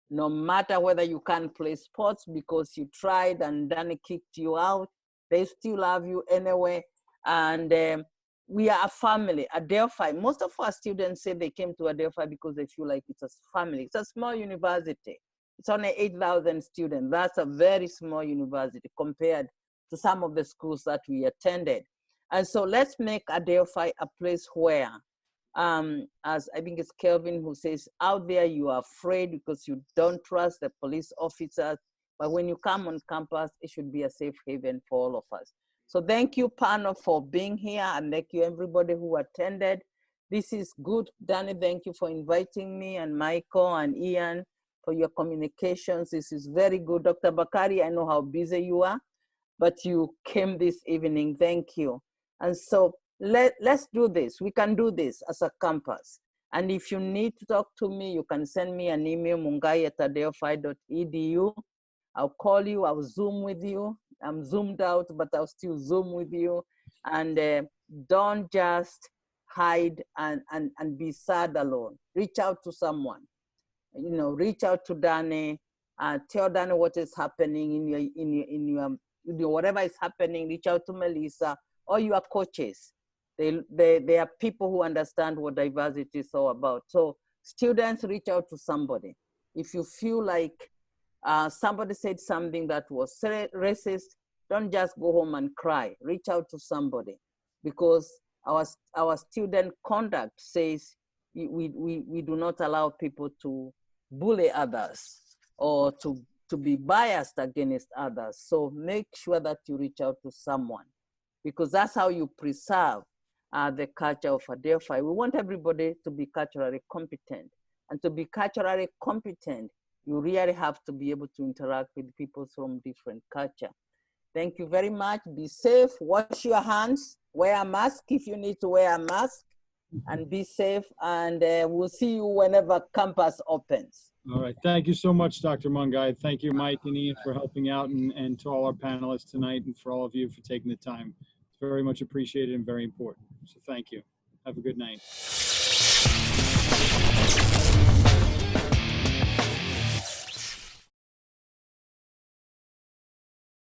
no matter whether you can't play sports because you tried and Danny kicked you out, they still love you anyway. And we are a family. Adelphi, most of our students say they came to Adelphi because they feel like it's a family. It's a small university. It's only 8,000 students. That's a very small university compared to some of the schools that we attended. And so let's make Adelphi a place where, as I think it's Kelvin who says, out there you are afraid because you don't trust the police officers, but when you come on campus, it should be a safe haven for all of us. So thank you, panel, for being here, and thank you everybody who attended. This is good. Danny, thank you for inviting me, and Michael and Ian for your communications. This is very good. Dr. Bakari, I know how busy you are, but you came this evening. Thank you. And so let's do this. We can do this as a campus. And if you need to talk to me, you can send me an email, mungai@adelphi.edu. I'll call you, I'll Zoom with you. I'm Zoomed out, but I'll still Zoom with you. And don't just hide and be sad alone. Reach out to someone. You know, reach out to Danny, tell Danny what is happening in your whatever is happening. Reach out to Melissa or your coaches. They are people who understand what diversity is all about. So students, reach out to somebody. If you feel like somebody said something that was racist, don't just go home and cry. Reach out to somebody, because our student conduct says we do not allow people to bully others or to be biased against others. So make sure that you reach out to someone, because that's how you preserve the culture of Adelphi. We want everybody to be culturally competent. And to be culturally competent, you really have to be able to interact with people from different culture. Thank you very much. Be safe, wash your hands, wear a mask if you need to wear a mask, and be safe. And we'll see you whenever campus opens. All right. Thank you so much, Dr. Mungai. Thank you, Mike and Ian, for helping out, and to all our panelists tonight, and for all of you for taking the time. It's very much appreciated and very important. So thank you. Have a good night.